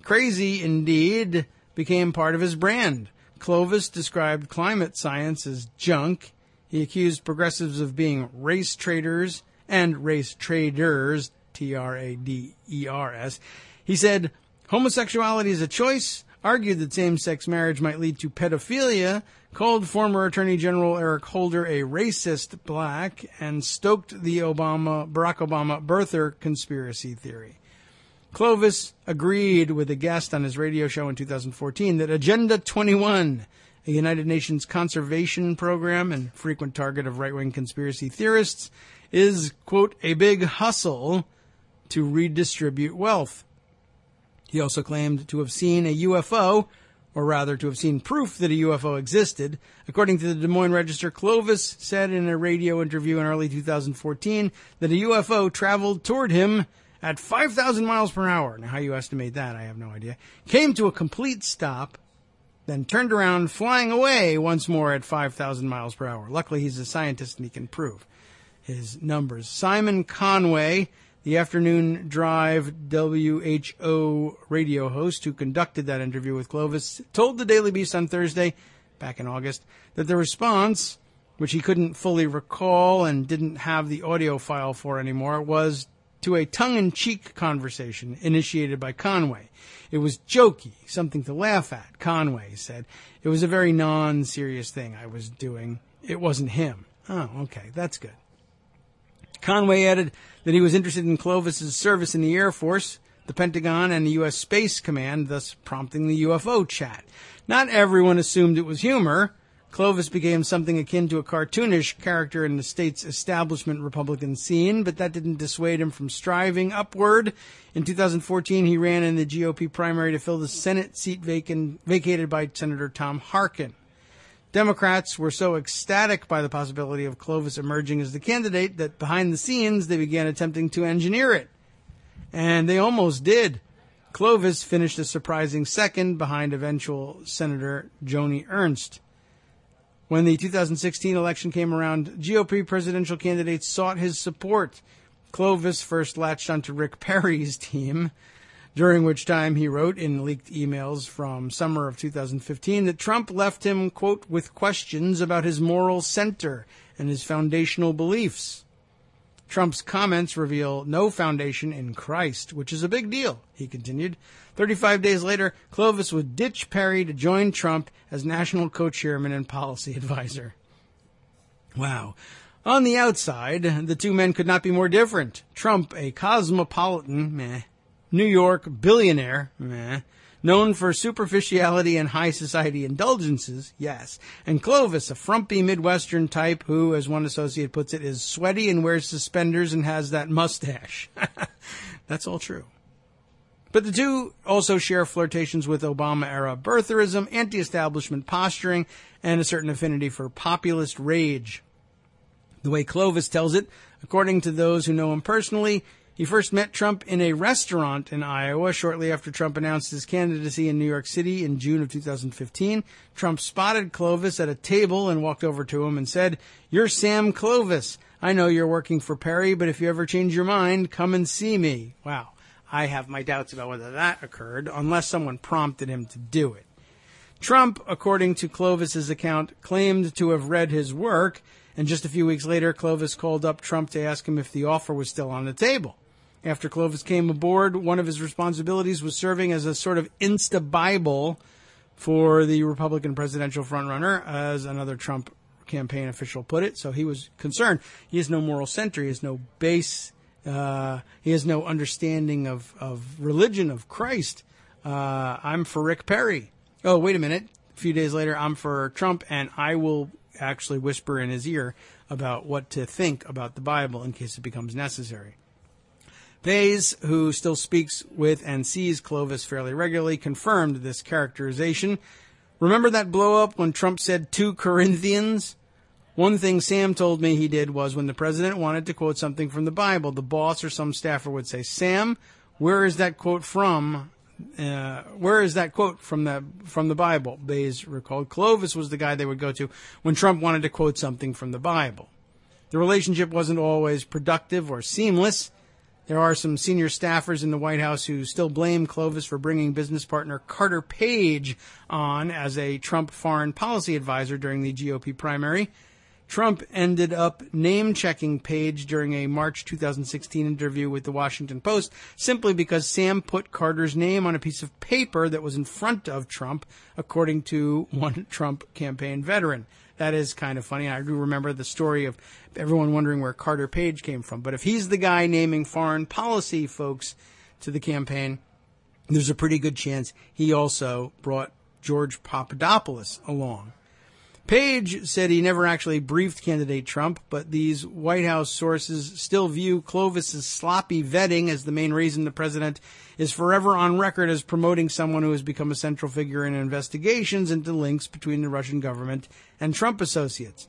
Crazy, indeed, became part of his brand. Clovis described climate science as junk. He accused progressives of being race traders and race traders, Traders. He said, homosexuality is a choice. argued that same-sex marriage might lead to pedophilia, called former Attorney General Eric Holder a racist black, and stoked the Barack Obama birther conspiracy theory. Clovis agreed with a guest on his radio show in 2014 that Agenda 21, a United Nations conservation program and frequent target of right-wing conspiracy theorists, is, quote, a big hustle to redistribute wealth. He also claimed to have seen a UFO, or rather to have seen proof that a UFO existed. According to the Des Moines Register, Clovis said in a radio interview in early 2014 that a UFO traveled toward him at 5,000 miles per hour. Now, how you estimate that, I have no idea. Came to a complete stop, then turned around, flying away once more at 5,000 miles per hour. Luckily, he's a scientist and he can prove his numbers. Simon Conway, the afternoon drive WHO radio host who conducted that interview with Clovis, told the Daily Beast on Thursday, back in August, that the response, which he couldn't fully recall and didn't have the audio file for anymore, was to a tongue-in-cheek conversation initiated by Conway. It was jokey, something to laugh at, Conway said. It was a very non-serious thing I was doing. It wasn't him. Oh, okay, that's good. Conway added that he was interested in Clovis's service in the Air Force, the Pentagon, and the U.S. Space Command, thus prompting the UFO chat. Not everyone assumed it was humor. Clovis became something akin to a cartoonish character in the state's establishment Republican scene, but that didn't dissuade him from striving upward. In 2014, he ran in the GOP primary to fill the Senate seat vacated by Senator Tom Harkin. Democrats were so ecstatic by the possibility of Clovis emerging as the candidate that behind the scenes they began attempting to engineer it. And they almost did. Clovis finished a surprising second behind eventual Senator Joni Ernst. When the 2016 election came around, GOP presidential candidates sought his support. Clovis first latched onto Rick Perry's team, during which time he wrote in leaked emails from summer of 2015 that Trump left him, quote, with questions about his moral center and his foundational beliefs. Trump's comments reveal no foundation in Christ, which is a big deal, he continued. 35 days later, Clovis would ditch Perry to join Trump as national co-chairman and policy advisor. Wow. On the outside, the two men could not be more different. Trump, a cosmopolitan, New York billionaire, known for superficiality and high society indulgences, yes. And Clovis, a frumpy Midwestern type who, as one associate puts it, is sweaty and wears suspenders and has that mustache. That's all true. But the two also share flirtations with Obama-era birtherism, anti-establishment posturing, and a certain affinity for populist rage. The way Clovis tells it, according to those who know him personally, he first met Trump in a restaurant in Iowa shortly after Trump announced his candidacy in New York City in June of 2015. Trump spotted Clovis at a table and walked over to him and said, "You're Sam Clovis. I know you're working for Perry, but if you ever change your mind, come and see me." Wow. I have my doubts about whether that occurred, unless someone prompted him to do it. Trump, according to Clovis's account, claimed to have read his work, and just a few weeks later, Clovis called up Trump to ask him if the offer was still on the table. After Clovis came aboard, one of his responsibilities was serving as a sort of Insta-Bible for the Republican presidential frontrunner, as another Trump campaign official put it. So he was concerned. He has no moral center. He has no base. He has no understanding of religion, of Christ. I'm for Rick Perry. Oh, wait a minute. A few days later, I'm for Trump, and I will actually whisper in his ear about what to think about the Bible in case it becomes necessary. Bays, who still speaks with and sees Clovis fairly regularly, confirmed this characterization. Remember that blow-up when Trump said 2 Corinthians? One thing Sam told me he did was when the president wanted to quote something from the Bible, the boss or some staffer would say, "Sam, where is that quote from? Where is that quote from the Bible?" Bays recalled. Clovis was the guy they would go to when Trump wanted to quote something from the Bible. The relationship wasn't always productive or seamless. There are some senior staffers in the White House who still blame Clovis for bringing business partner Carter Page on as a Trump foreign policy advisor during the GOP primary. Trump ended up name-checking Page during a March 2016 interview with the Washington Post simply because Sam put Carter's name on a piece of paper that was in front of Trump, according to one Trump campaign veteran. That is kind of funny. I do remember the story of everyone wondering where Carter Page came from. But if he's the guy naming foreign policy folks to the campaign, there's a pretty good chance he also brought George Papadopoulos along. Page said he never actually briefed candidate Trump, but these White House sources still view Clovis's sloppy vetting as the main reason the president is forever on record as promoting someone who has become a central figure in investigations into links between the Russian government and Trump associates.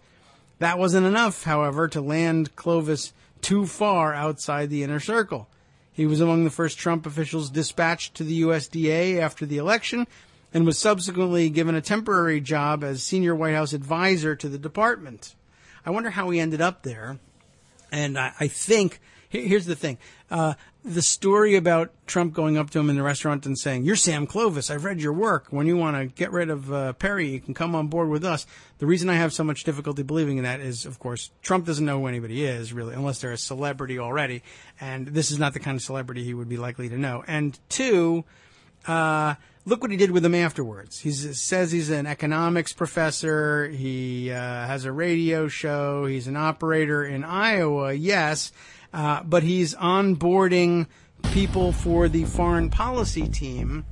That wasn't enough, however, to land Clovis too far outside the inner circle. He was among the first Trump officials dispatched to the USDA after the election, and was subsequently given a temporary job as senior White House advisor to the department. I wonder how he ended up there. And I think, here's the thing. The story about Trump going up to him in the restaurant and saying, "You're Sam Clovis. I've read your work. When you want to get rid of Perry, you can come on board with us." The reason I have so much difficulty believing in that is, of course, Trump doesn't know who anybody is, really, unless they're a celebrity already. And this is not the kind of celebrity he would be likely to know. And two, look what he did with him afterwards. He says he's an economics professor. He has a radio show. He's an operator in Iowa, yes, but he's onboarding people for the foreign policy team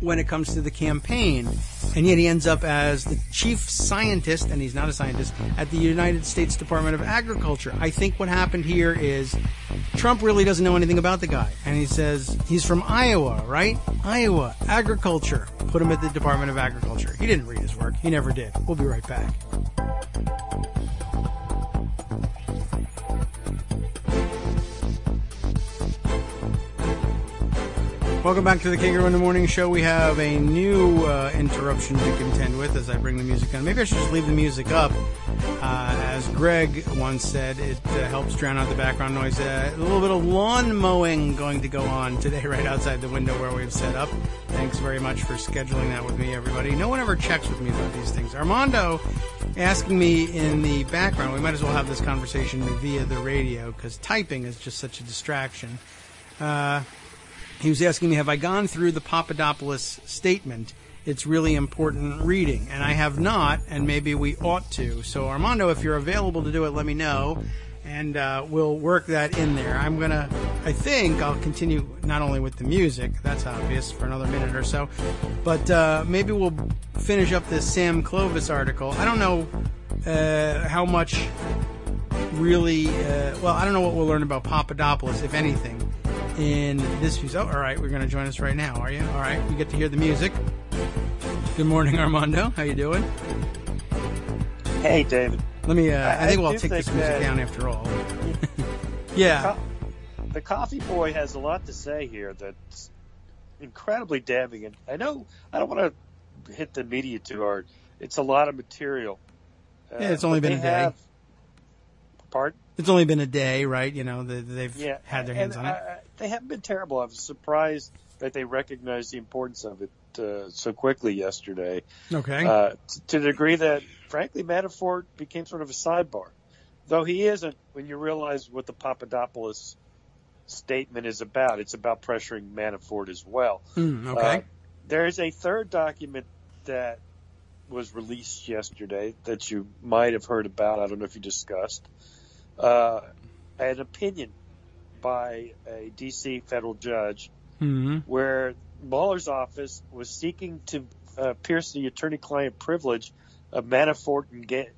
when it comes to the campaign. And yet he ends up as the chief scientist, and he's not a scientist, at the United States Department of Agriculture. I think what happened here is Trump really doesn't know anything about the guy. And he says, he's from Iowa, right? Iowa, agriculture. Put him at the Department of Agriculture. He didn't read his work. He never did. We'll be right back. Welcome back to the Kagro in the Morning Show. We have a new interruption to contend with as I bring the music on. Maybe I should just leave the music up. As Greg once said, it helps drown out the background noise. A little bit of lawn mowing going to go on today right outside the window where we've set up. Thanks very much for scheduling that with me, everybody. No one ever checks with me about these things. Armando asking me in the background, we might as well have this conversation via the radio because typing is just such a distraction. He was asking me, have I gone through the Papadopoulos statement? It's really important reading. And I have not, and maybe we ought to. So, Armando, if you're available to do it, let me know, and we'll work that in there. I think I'll continue not only with the music, that's obvious, for another minute or so, but maybe we'll finish up this Sam Clovis article. I don't know how much really, I don't know what we'll learn about Papadopoulos, if anything, in this piece. Oh, all right, we're going to join us right now, are you? All right, we get to hear the music. Good morning, Armando. How you doing? Hey, David. Let me, I think we'll take this music down after all. Yeah. The Coffee Boy has a lot to say here that's incredibly damning. And I know I don't want to hit the media too hard. It's a lot of material. Yeah, it's only been a day. Pardon? It's only been a day, right? You know, they've had their hands on it. They haven't been terrible. I was surprised that they recognized the importance of it so quickly yesterday. Okay. To the degree that, frankly, Manafort became sort of a sidebar. Though he isn't, when you realize what the Papadopoulos statement is about. It's about pressuring Manafort as well. Okay. There is a third document that was released yesterday that you might have heard about. I don't know if you discussed. An opinion by a D.C. federal judge where Mueller's office was seeking to pierce the attorney-client privilege of Manafort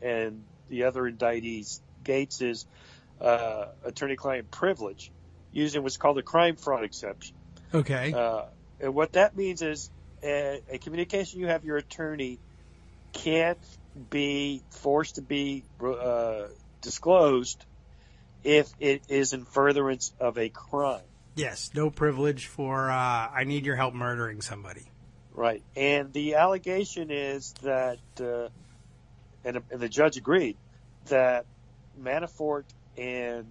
and the other indictees, Gates's attorney-client privilege, using what's called the crime fraud exception. Okay. And what that means is a communication you have your attorney can't be forced to be disclosed if it is in furtherance of a crime. Yes, no privilege for I need your help murdering somebody. Right. And the allegation is that, and the judge agreed, that Manafort and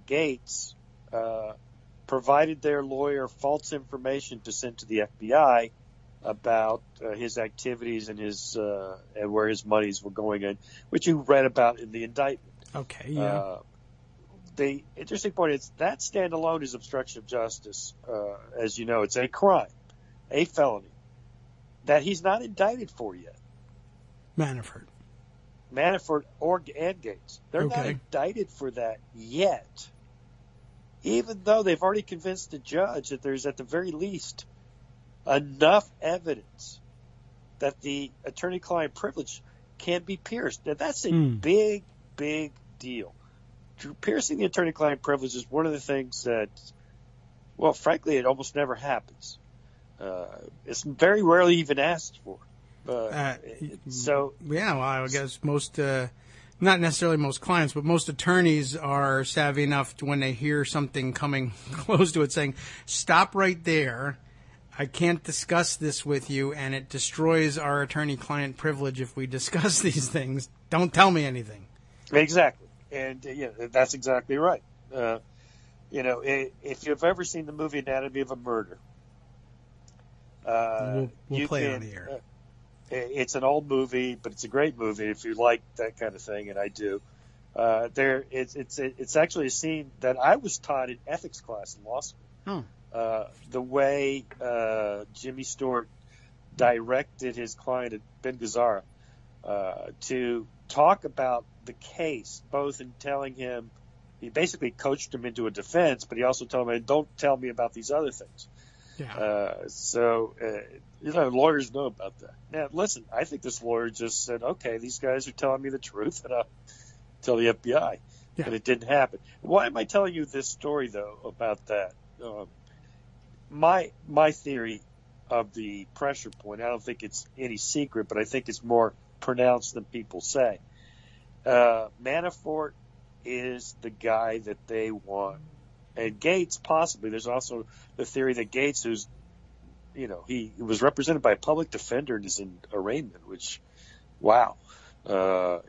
Gates provided their lawyer false information to send to the FBI about his activities and his and where his monies were going in, which you read about in the indictment. Okay, yeah. The interesting point is that standalone is obstruction of justice. As you know, it's a crime, a felony, that he's not indicted for yet. Manafort and Gates. They're not indicted for that yet, even though they've already convinced the judge that there's at the very least enough evidence that the attorney-client privilege can be pierced. Now, that's a big, big deal. Piercing the attorney-client privilege is one of the things that, well, frankly, it almost never happens. It's very rarely even asked for. So yeah, well, I guess most, not necessarily most clients, but most attorneys are savvy enough to, when they hear something coming close to it, saying, "Stop right there. I can't discuss this with you, and it destroys our attorney-client privilege if we discuss these things. Don't tell me anything." Exactly, and that's exactly right. If you've ever seen the movie Anatomy of a Murder, we'll play it on the air. It's an old movie, but it's a great movie if you like that kind of thing, and I do. It's actually a scene that I was taught in ethics class in law school. The way Jimmy Stewart directed his client, Ben Gazzara, to talk about the case, both in telling him, he basically coached him into a defense, but he also told him, "Don't tell me about these other things." Yeah. Lawyers know about that. Now, listen, I think this lawyer just said, "Okay, these guys are telling me the truth, and I'll tell the FBI." Yeah. And it didn't happen. Why am I telling you this story, though, about that? My theory of the pressure point, I don't think it's any secret, but I think it's more pronounced than people say. Manafort is the guy that they want. And Gates, possibly. There's also the theory that Gates, he was represented by a public defender and is in arraignment, which, wow.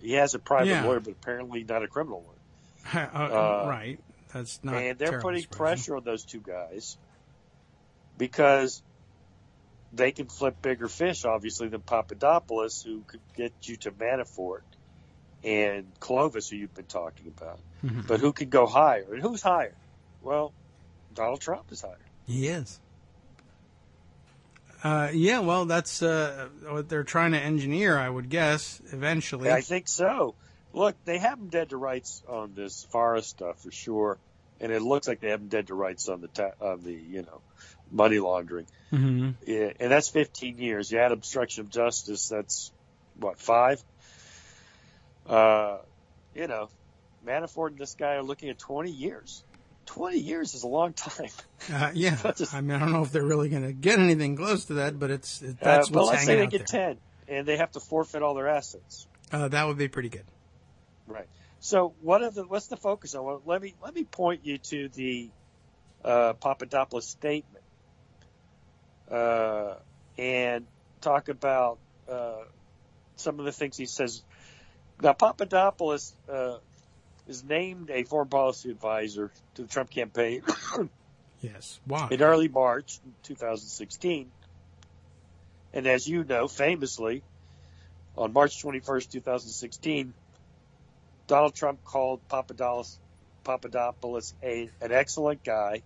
He has a private lawyer, but apparently not a criminal lawyer. Right. That's not. And they're putting pressure on those two guys because they can flip bigger fish, obviously, than Papadopoulos, who could get you to Manafort, and Clovis, who you've been talking about. Mm-hmm. But who could go higher? And who's higher? Well, Donald Trump is higher. He is. Well, that's what they're trying to engineer, I would guess, eventually. I think so. Look, they have him dead to rights on this Forest stuff for sure, and it looks like they have him dead to rights on the money laundering. Mm-hmm. Yeah, and that's 15 years. You add obstruction of justice, that's what, 5? Manafort and this guy are looking at 20 years. 20 years is a long time. Yeah. I mean, I don't know if they're really going to get anything close to that, but that's what's hanging out there. Let's say they get 10, and they have to forfeit all their assets. That would be pretty good. Right. So what's the focus on? Well, let me point you to the Papadopoulos statement and talk about some of the things he says. Now, Papadopoulos is named a foreign policy advisor to the Trump campaign. Yes. Why? In early March 2016. And as you know, famously, on March 21st, 2016, Donald Trump called Papadopoulos an excellent guy,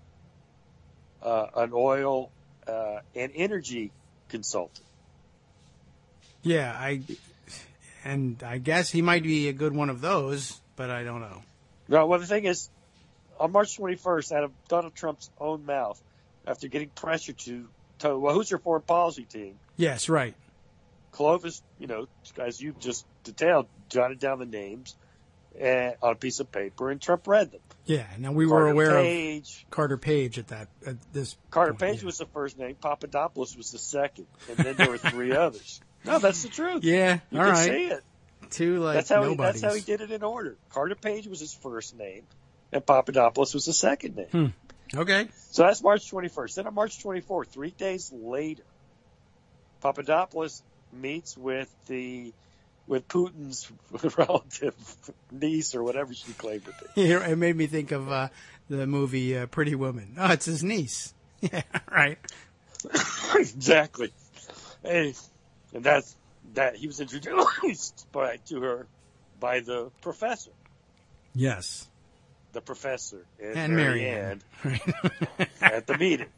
an oil and energy consultant. Yeah, I guess he might be a good one of those, but I don't know. No, well, the thing is, on March 21st, out of Donald Trump's own mouth, after getting pressure to well, who's your foreign policy team? Yes, right. Clovis, as you just detailed, jotted down the names on a piece of paper, and Trump read them. Yeah, now we were aware of Carter Page at this Carter point, Page was the first name. Papadopoulos was the second, and then there were 3 others. No, that's the truth. Yeah, you all can right. see it. That's how he did it in order. Carter Page was his first name, and Papadopoulos was the second name. Okay. So that's March 21st. Then on March 24th, 3 days later, Papadopoulos meets with Putin's relative niece or whatever she claimed to be. It made me think of the movie Pretty Woman. Oh, it's his niece. Yeah, right. Exactly. and that he was introduced to her by the professor. Yes. The professor and Mary Ann at the meeting.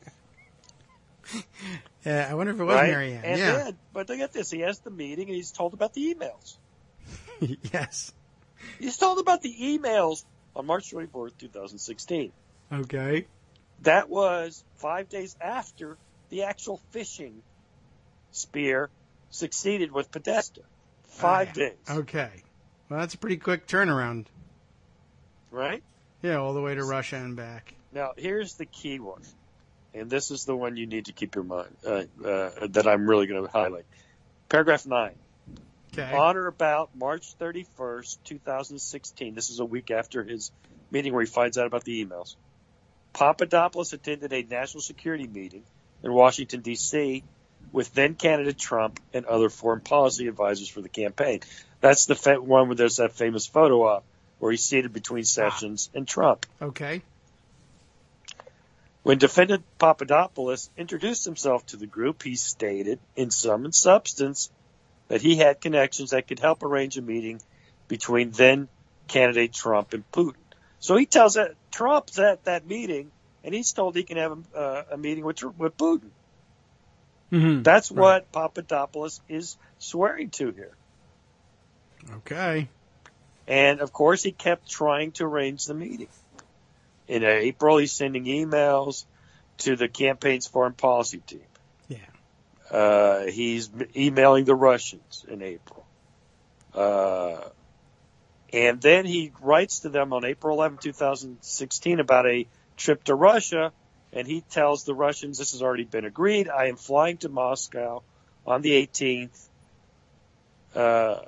Yeah, I wonder if it was right? Mary Ann. And yeah. then, but look at this. He has the meeting and he's told about the emails. Yes. He's told about the emails on March 24th, 2016. Okay. That was 5 days after the actual fishing spear succeeded with Podesta. 5 days. Okay. Well, that's a pretty quick turnaround. Right? Yeah, all the way to Russia and back. Now, here's the key one. And this is the one you need to keep in mind, that I'm really going to highlight. Paragraph 9. Okay. On or about March 31st, 2016, this is a week after his meeting where he finds out about the emails, Papadopoulos attended a national security meeting in Washington, D.C. with then-candidate Trump and other foreign policy advisors for the campaign. That's the one where there's that famous photo op where he's seated between Sessions and Trump. Okay. When defendant Papadopoulos introduced himself to the group, he stated, in sum and substance, that he had connections that could help arrange a meeting between then-candidate Trump and Putin. So he tells that Trump's at that meeting, and he's told he can have a meeting with Putin. Mm-hmm. That's what Papadopoulos is swearing to here. Okay. And, of course, he kept trying to arrange the meeting. In April, he's sending emails to the campaign's foreign policy team. Yeah. He's emailing the Russians in April. And then he writes to them on April 11, 2016 about a trip to Russia, and he tells the Russians, this has already been agreed. I am flying to Moscow on the 18th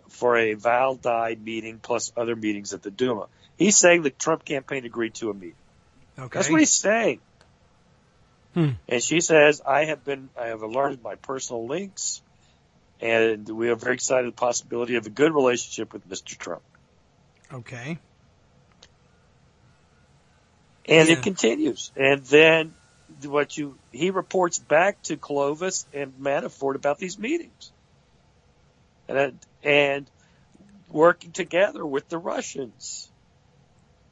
for a Valdai meeting plus other meetings at the Duma. He's saying the Trump campaign agreed to a meeting. Okay. That's what he's saying. Hmm. And she says, I have alerted my personal links, and we are very excited at the possibility of a good relationship with Mr. Trump. Okay. And it continues. And then he reports back to Clovis and Manafort about these meetings. And working together with the Russians.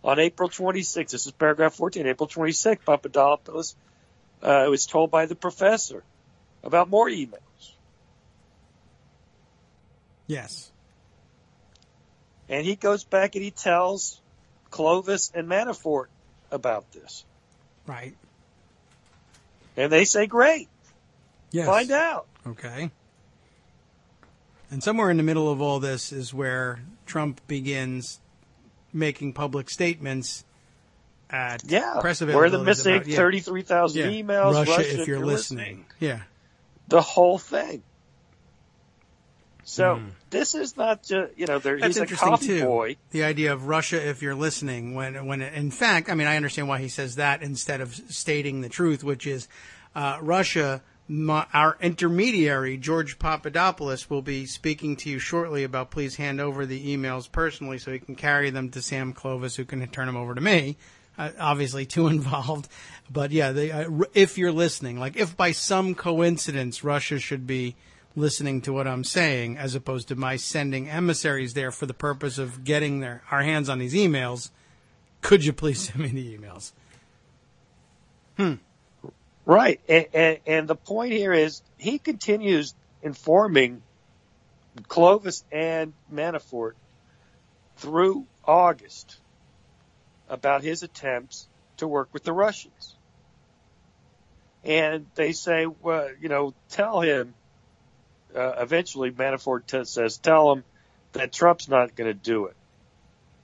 On April 26th, this is paragraph 14, April 26th, Papadopoulos was told by the professor about more emails. Yes. And he goes back and he tells Clovis and Manafort about this. Right. And they say, great. Yes. Find out. Okay. And somewhere in the middle of all this is where Trump begins making public statements at press availabilities. Where the missing 33,000 emails. Russia, if you're listening. Yeah. The whole thing. So this is not just, he's a coffee boy. The idea of Russia, if you're listening, when in fact, I mean, I understand why he says that instead of stating the truth, which is Russia, our intermediary, George Papadopoulos, will be speaking to you shortly about please hand over the emails personally so he can carry them to Sam Clovis, who can turn them over to me. Obviously too involved. But yeah, if you're listening, like if by some coincidence Russia should be listening to what I'm saying, as opposed to my sending emissaries there for the purpose of getting our hands on these emails, could you please send me the emails? Right. And the point here is he continues informing Clovis and Manafort through August about his attempts to work with the Russians. And they say, well, tell him, eventually Manafort says, tell him that Trump's not going to do it,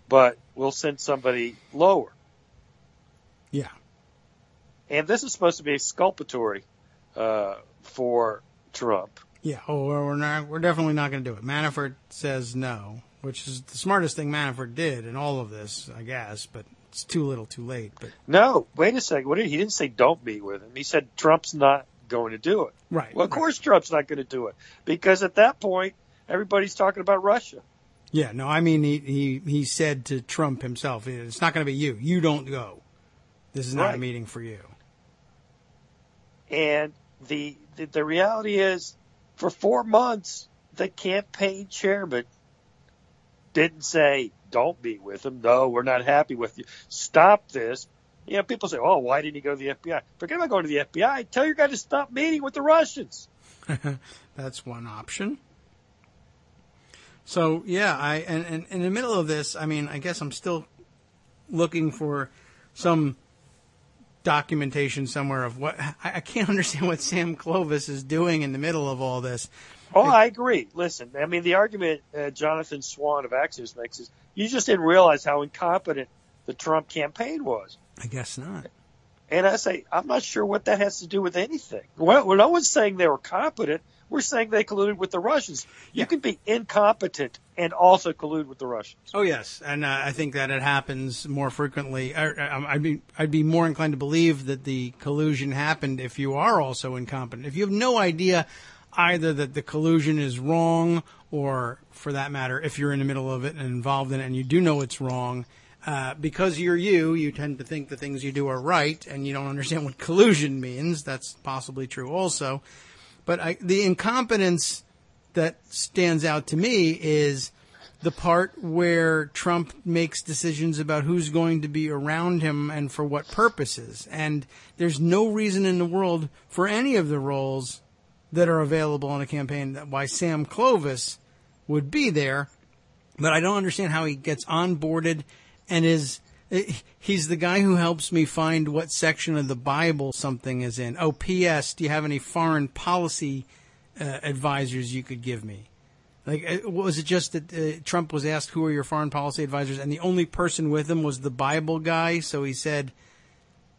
but we'll send somebody lower. Yeah. And this is supposed to be exculpatory for Trump. Yeah. Oh, we're definitely not going to do it. Manafort says no, which is the smartest thing Manafort did in all of this, I guess, but it's too little too late. But no, wait a second. He didn't say don't meet with him. He said Trump's not going to do it. Right. Well, of course Trump's not going to do it because at that point, everybody's talking about Russia. Yeah. No, I mean, he said to Trump himself, it's not going to be you. You don't go. This is not a meeting for you. And the reality is for 4 months, the campaign chairman didn't say, don't meet with him. No, we're not happy with you. Stop this. You know, people say, oh, why didn't he go to the FBI? Forget about going to the FBI. Tell your guy to stop meeting with the Russians. That's one option. So, yeah, and in the middle of this, I mean, I guess I'm still looking for some documentation somewhere of what I can't understand what Sam Clovis is doing in the middle of all this. Oh, I agree. Listen, I mean, the argument Jonathan Swan of Axios makes is you just didn't realize how incompetent the Trump campaign was. I guess not. And I say, I'm not sure what that has to do with anything. Well, no one's saying they were competent. We're saying they colluded with the Russians. You can be incompetent and also collude with the Russians. Oh, yes. And I think that it happens more frequently. I'd be more inclined to believe that the collusion happened if you are also incompetent. If you have no idea either that the collusion is wrong or, for that matter, if you're in the middle of it and involved in it and you do know it's wrong, because you tend to think the things you do are right and you don't understand what collusion means. That's possibly true also. But the incompetence that stands out to me is the part where Trump makes decisions about who's going to be around him and for what purposes. And there's no reason in the world for any of the roles that are available in a campaign why Sam Clovis would be there. But I don't understand how he gets onboarded and he's the guy who helps me find what section of the Bible something is in. Oh, P.S., do you have any foreign policy advisors you could give me? Like, was it just that Trump was asked, who are your foreign policy advisors? And the only person with him was the Bible guy. So he said,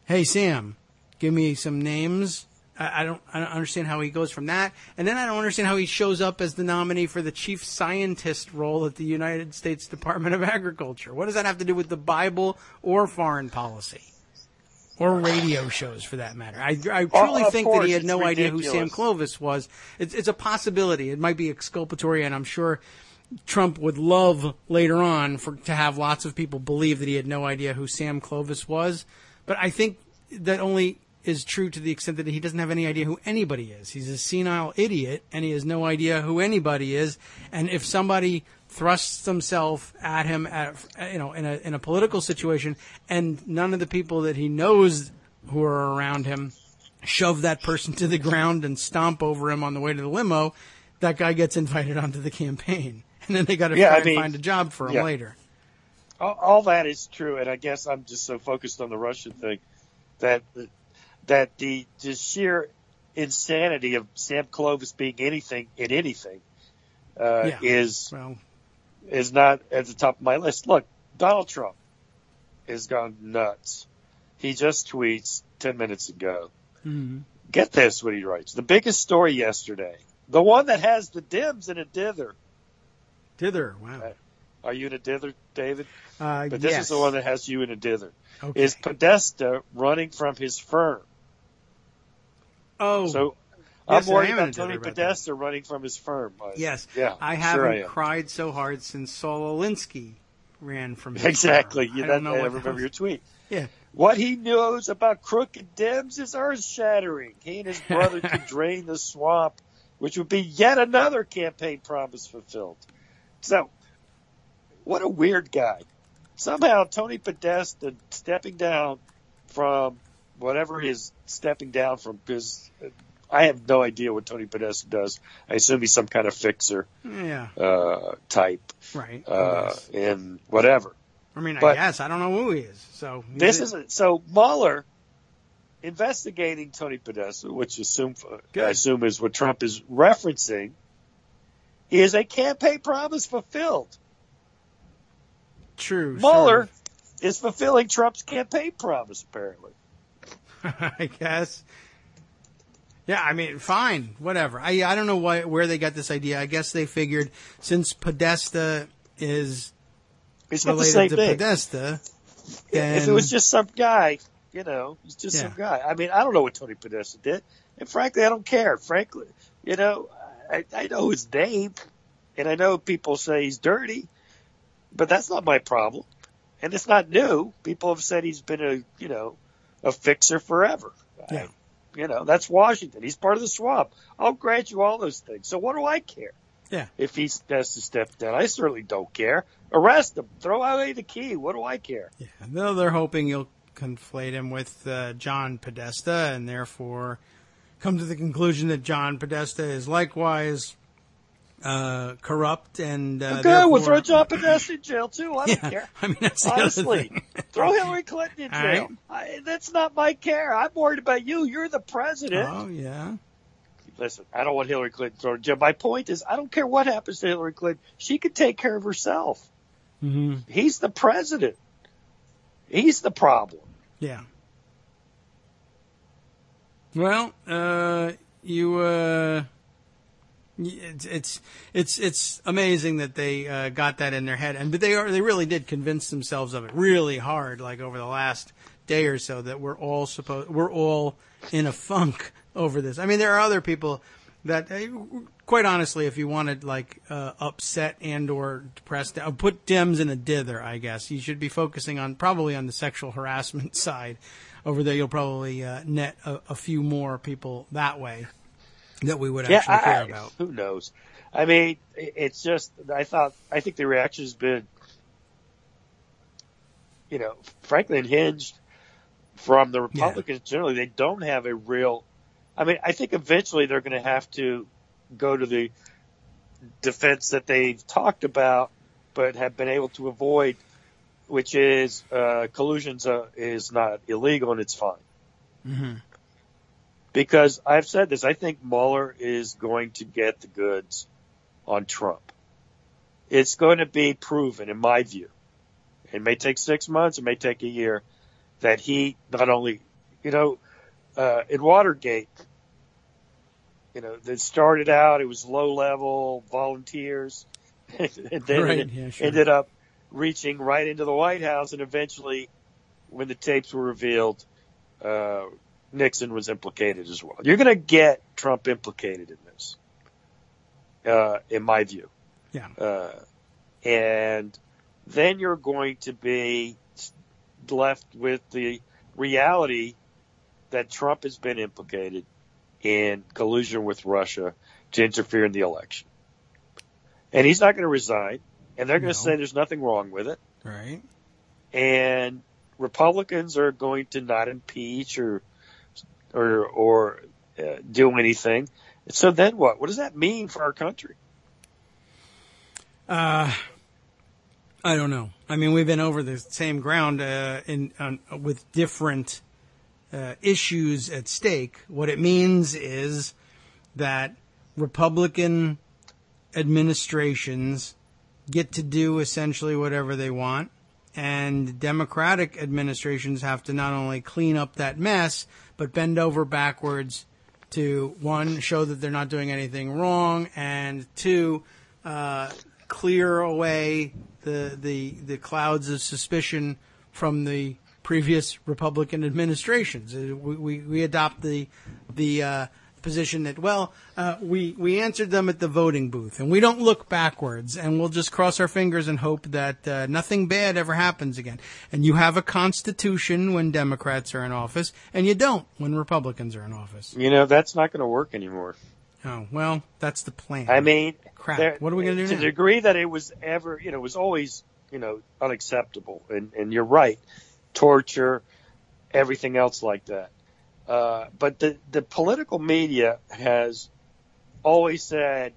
hey, Sam, give me some names. I don't understand how he goes from that. And then I don't understand how he shows up as the nominee for the chief scientist role at the United States Department of Agriculture. What does that have to do with the Bible or foreign policy? Or radio shows, for that matter. I truly think that he had no idea who Sam Clovis was. It's a possibility. It might be exculpatory, and I'm sure Trump would love later on to have lots of people believe that he had no idea who Sam Clovis was. But I think that only is true to the extent that he doesn't have any idea who anybody is. He's a senile idiot, and he has no idea who anybody is. And if somebody thrusts himself at him, in a political situation, and none of the people that he knows who are around him shove that person to the ground and stomp over him on the way to the limo, that guy gets invited onto the campaign, and then they got to find a job for him later. All that is true, and I guess I'm just so focused on the Russian thing that the sheer insanity of Sam Clovis being anything in anything is not at the top of my list. Look, Donald Trump has gone nuts. He just tweets 10 minutes ago. Mm-hmm. Get this, what he writes. The biggest story yesterday, the one that has the Dems in a dither. Dither, wow. Are you in a dither, David? But this is the one that has you in a dither. Okay. Is Podesta running from his firm? Oh. So I'm worried about Tony Podesta running from his firm. Yes. Yeah, I haven't cried so hard since Saul Alinsky ran from his Exactly. firm. I remember your tweet. Yeah. What he knows about crooked Dems is earth-shattering. He and his brother could drain the swamp, which would be yet another campaign promise fulfilled. So, what a weird guy. Somehow, Tony Podesta stepping down from whatever his stepping down from, because I have no idea what Tony Podesta does. I assume he's some kind of fixer type. Right. And whatever. I guess. I don't know who he is. So Mueller investigating Tony Podesta, which I assume is what Trump is referencing, is a campaign promise fulfilled. True. Mueller is fulfilling Trump's campaign promise, apparently. I guess. Yeah, fine, whatever. I don't know where they got this idea. I guess they figured since Podesta is related to Podesta, then if it was just some guy, he's just some guy. I don't know what Tony Podesta did, and frankly, I don't care. Frankly, I know his name, and I know people say he's dirty, but that's not my problem, and it's not new. People have said he's been a fixer forever. Yeah. That's Washington. He's part of the swamp. I'll grant you all those things. So what do I care? Yeah. If he has to step down, I certainly don't care. Arrest him. Throw away the key. What do I care? Yeah. Though they're hoping you'll conflate him with John Podesta and therefore come to the conclusion that John Podesta is likewise corrupt and good. We'll throw John Podesta in jail too. I don't care. I mean, that's the honestly. other thing. Throw Hillary Clinton in jail. Right. That's not my care. I'm worried about you. You're the president. Oh yeah. Listen, I don't want Hillary Clinton thrown in jail. My point is, I don't care what happens to Hillary Clinton. She can take care of herself. Mm-hmm. He's the president. He's the problem. Yeah. Well, it's amazing that they got that in their head, and they really did convince themselves of it really hard, like over the last day or so, that we're all in a funk over this. I mean, there are other people that, quite honestly, if you wanted upset and or depressed, put Dems in a dither. I guess you should be focusing probably on the sexual harassment side. Over there, you'll probably net a few more people that way that we would actually care about. Who knows? I mean, it's just, I think the reaction has been, frankly unhinged from the Republicans generally. They don't have a real, I think eventually they're going to have to go to the defense that they've talked about but have been able to avoid, which is collusion is not illegal and it's fine. Mm-hmm. Because I've said this, I think Mueller is going to get the goods on Trump. It's going to be proven, in my view. It may take 6 months, it may take a year, that he not only, in Watergate, that started out, it was low level volunteers, and then ended up reaching right into the White House, and eventually, when the tapes were revealed, Nixon was implicated as well. You're going to get Trump implicated in this, in my view. Yeah. And then you're going to be left with the reality that Trump has been implicated in collusion with Russia to interfere in the election. And he's not going to resign, and they're going to say there's nothing wrong with it. Right. And Republicans are going to not impeach or do anything. So then what? What does that mean for our country? I don't know. I mean, we've been over the same ground with different issues at stake. What it means is that Republican administrations get to do essentially whatever they want, and Democratic administrations have to not only clean up that mess, but bend over backwards to, one, show that they're not doing anything wrong, and two, clear away the clouds of suspicion from the previous Republican administrations. We adopt the position that, we answered them at the voting booth, and we don't look backwards, and we'll just cross our fingers and hope that nothing bad ever happens again. And you have a constitution when Democrats are in office, and you don't when Republicans are in office. That's not going to work anymore. Oh, well, that's the plan. I mean, crap. What are we going to do to now? the degree that it was ever, it was always, unacceptable. And you're right. Torture, everything else like that. But the political media has always said,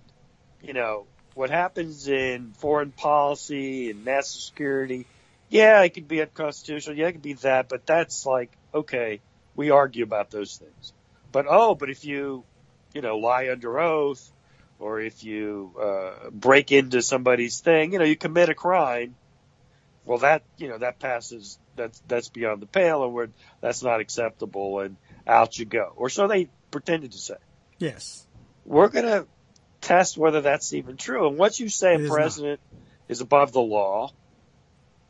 what happens in foreign policy and national security, it could be unconstitutional, it could be that, but that's okay, we argue about those things. But if you, lie under oath, or if you break into somebody's thing, you commit a crime, well, that passes, that's beyond the pale, and that's not acceptable, and out you go. Or so they pretended to say. Yes. We're going to test whether that's even true. And once you say a president is above the law,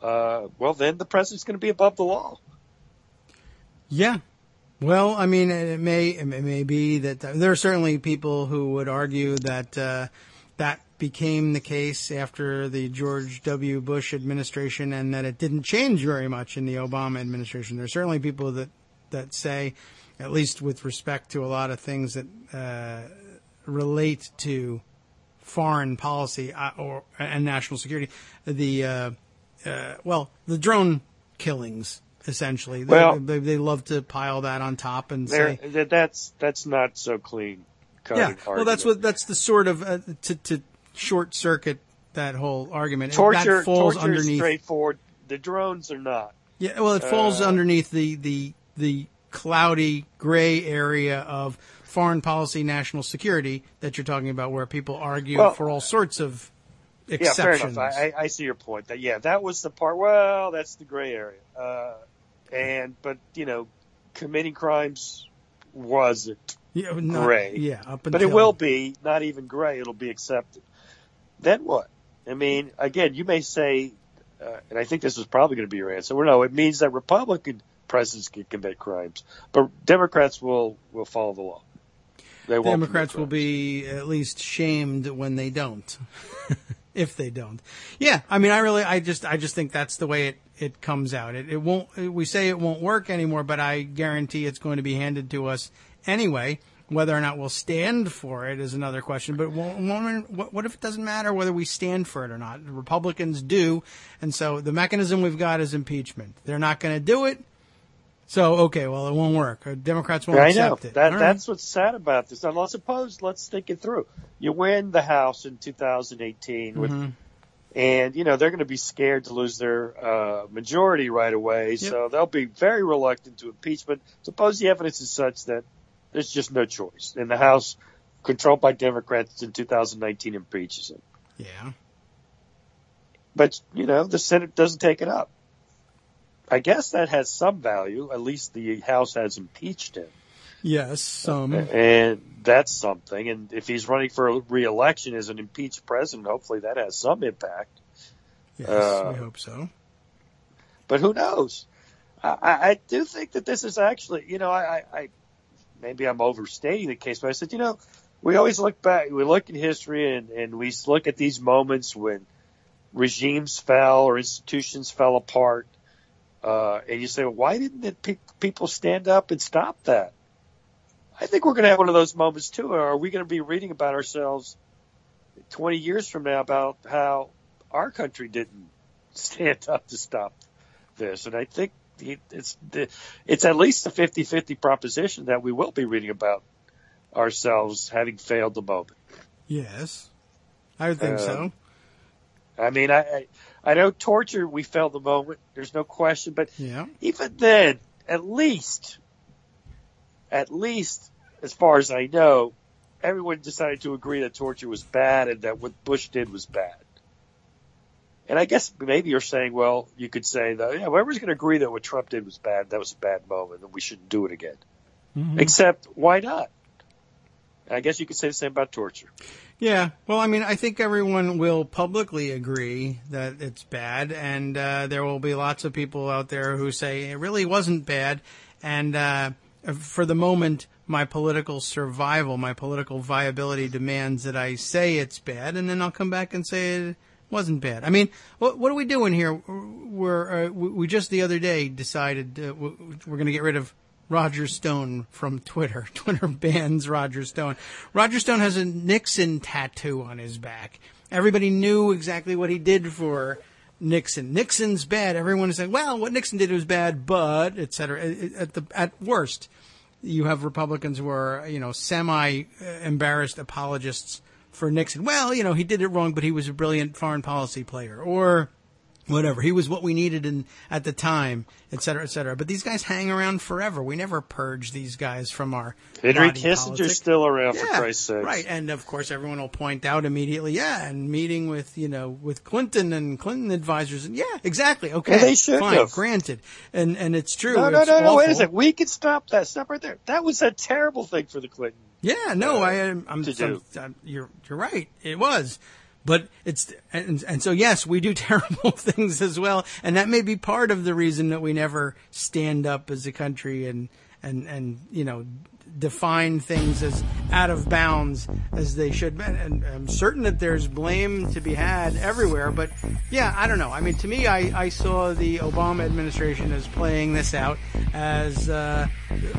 then the president's going to be above the law. Yeah. Well, I mean, it may be that there are certainly people who would argue that that became the case after the George W. Bush administration, and that it didn't change very much in the Obama administration. There are certainly people that say at least with respect to a lot of things that relate to foreign policy and national security. The drone killings, essentially. Well, they love to pile that on top and say that's not so clean. Yeah, well, that's the sort of to short circuit that whole argument. Torture, that falls torture underneath. Is straightforward. The drones are not. Yeah, well, it falls underneath the cloudy gray area of foreign policy, national security that you're talking about, where people argue for all sorts of exceptions. Yeah, fair enough. I see your point. That was the part. Well, that's the gray area. But committing crimes wasn't gray. Yeah, up until, but it will be not even gray. It'll be accepted. Then what? I mean, again, you may say, and I think this is probably going to be your answer. Well, no, it means that Republican presidents can commit crimes, but Democrats will follow the law. Democrats will be at least shamed when they don't, if they don't. Yeah, I mean, I just think that's the way it comes out. It won't. We say it won't work anymore, but I guarantee it's going to be handed to us anyway. Whether or not we'll stand for it is another question. But what if it doesn't matter whether we stand for it or not? The Republicans do, and so the mechanism we've got is impeachment. They're not going to do it. So, okay, well, it won't work. Democrats won't accept it. That's what's sad about this. Now, let's think it through. You win the House in 2018, and, they're going to be scared to lose their majority right away, so they'll be very reluctant to impeachment. Suppose the evidence is such that there's just no choice, and the House, controlled by Democrats in 2019, impeaches him. Yeah. But, the Senate doesn't take it up. I guess that has some value. At least the House has impeached him. Yes, some. And that's something. And if he's running for re-election as an impeached president, hopefully that has some impact. Yes, we hope so. But who knows? I do think that this is actually, maybe I'm overstating the case, but I said, we always look back, we look in history and we look at these moments when regimes fell or institutions fell apart. And you say, well, why didn't people stand up and stop that? I think we're going to have one of those moments, too. Or are we going to be reading about ourselves 20 years from now about how our country didn't stand up to stop this? And I think it's at least a 50-50 proposition that we will be reading about ourselves having failed the moment. Yes, I would think so. I mean, I know torture, we failed the moment. There's no question. But even then, at least, as far as I know, everyone decided to agree that torture was bad and that what Bush did was bad. And I guess maybe you're saying, well, you could say that, everyone's going to agree that what Trump did was bad. That was a bad moment and we shouldn't do it again. Mm-hmm. Except, why not? I guess you could say the same about torture. Yeah. Well, I mean, I think everyone will publicly agree that it's bad, and there will be lots of people out there who say it really wasn't bad. And for the moment, my political survival, my political viability demands that I say it's bad, and then I'll come back and say it wasn't bad. I mean, what are we doing here? We just the other day decided we're going to get rid of Roger Stone from Twitter. Twitter bans Roger Stone. Roger Stone has a Nixon tattoo on his back. Everybody knew exactly what he did for Nixon. Nixon's bad. Everyone is saying, well, what Nixon did was bad, but, et cetera. At worst, you have Republicans who are, semi-embarrassed apologists for Nixon. Well, he did it wrong, but he was a brilliant foreign policy player. Or whatever. He was what we needed at the time, et cetera, et cetera. But these guys hang around forever. We never purge these guys from our Henry Kissinger's still around, for Christ's sake. Right. And, of course, everyone will point out immediately, and meeting with, with Clinton and Clinton advisors. And, exactly. Okay. Well, they should fine, have. Granted. And it's true. No, it's awful. wait a second. We can stop that. Stop right there. That was a terrible thing for the Clinton. Yeah, no, do. You're right. It was. But and so yes, we do terrible things as well, and that may be part of the reason that we never stand up as a country and define things as out of bounds as they should be. And I'm certain that there's blame to be had everywhere, but yeah, I don't know. I mean, to me, I saw the Obama administration as playing this out as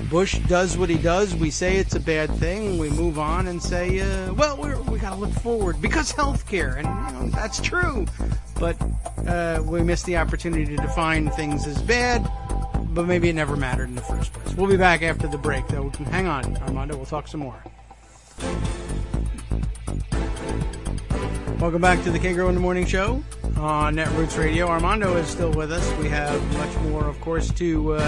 Bush does what he does. We say it's a bad thing. We move on and say, well, we got to look forward because healthcare, and that's true. But we missed the opportunity to define things as bad, but maybe it never mattered in the first place. We'll be back after the break, though. Hang on, Armando. We'll talk some more. Welcome back to the Kagro in the Morning Show on Netroots Radio. Armando is still with us. We have much more, of course, to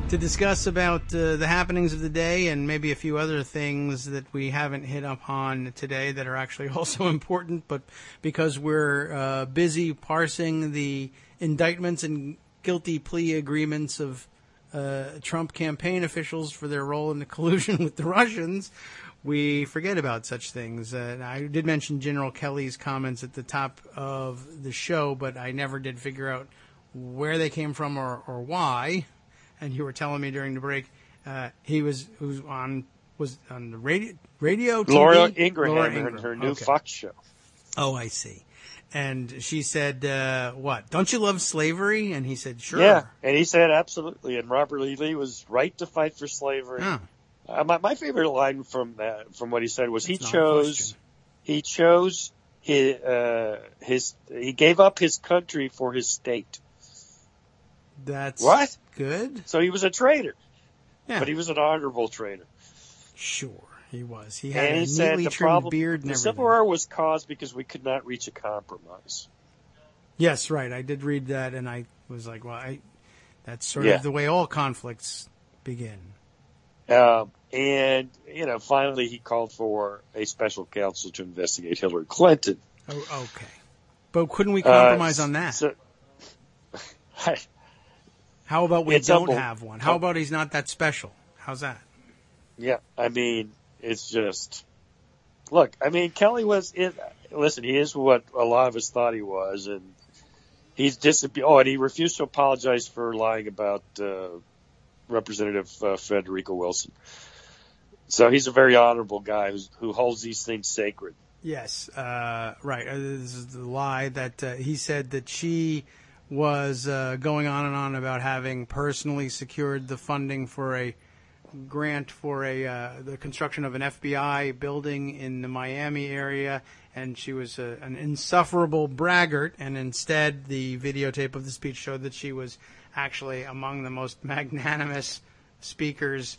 discuss about the happenings of the day and maybe a few other things that we haven't hit up on today that are actually also important, but because we're busy parsing the indictments and guilty plea agreements of Trump campaign officials for their role in the collusion with the Russians, we forget about such things. I did mention General Kelly's comments at the top of the show, but I never did figure out where they came from or why. And you were telling me during the break, he was on the radio TV? Laura Ingraham, her new Fox show. Oh, I see. And she said, what? Don't you love slavery? And he said, sure. Yeah, and he said, absolutely. And Robert E. Lee was right to fight for slavery. Oh. My favorite line from what he said was he gave up his country for his state. That's what? Good. So he was a traitor. Yeah. But he was an honorable traitor. Sure, he was. He had and he a said neatly the trimmed problem, beard and the everything. Civil War was caused because we could not reach a compromise. Yes, right. I did read that, and I was like, well, that's sort of the way all conflicts begin. And, finally he called for a special counsel to investigate Hillary Clinton. Oh, okay. But couldn't we compromise on that? How about we don't have one? How about he's not that special? How's that? Yeah, I mean, it's just... Look, I mean, Kelly listen, he is what a lot of us thought he was, and he's and he refused to apologize for lying about Representative Federico Wilson. So he's a very honorable guy who holds these things sacred. Yes, right. This is the lie that he said that she was going on and on about having personally secured the funding for a grant for the construction of an FBI building in the Miami area, and she was an insufferable braggart, and instead the videotape of the speech showed that she was actually among the most magnanimous speakers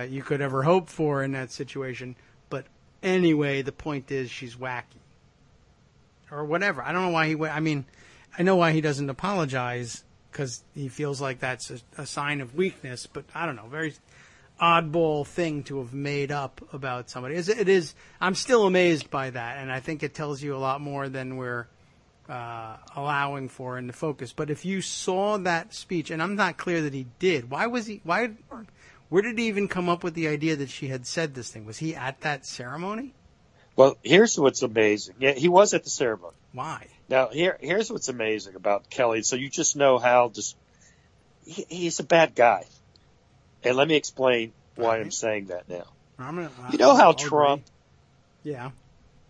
you could ever hope for in that situation. But anyway, the point is she's wacky. Or whatever. I don't know why I know why he doesn't apologize, because he feels like that's a sign of weakness, but I don't know, very oddball thing to have made up about somebody. It is. I'm still amazed by that, and I think it tells you a lot more than we're allowing for in the focus. But if you saw that speech, and I'm not clear that he did, where did he even come up with the idea that she had said this thing? Was he at that ceremony? Well, here's what's amazing. Yeah, he was at the ceremony. Why? Now, here's what's amazing about Kelly. So you just know how he's a bad guy. And let me explain why I'm saying that now. You know how Trump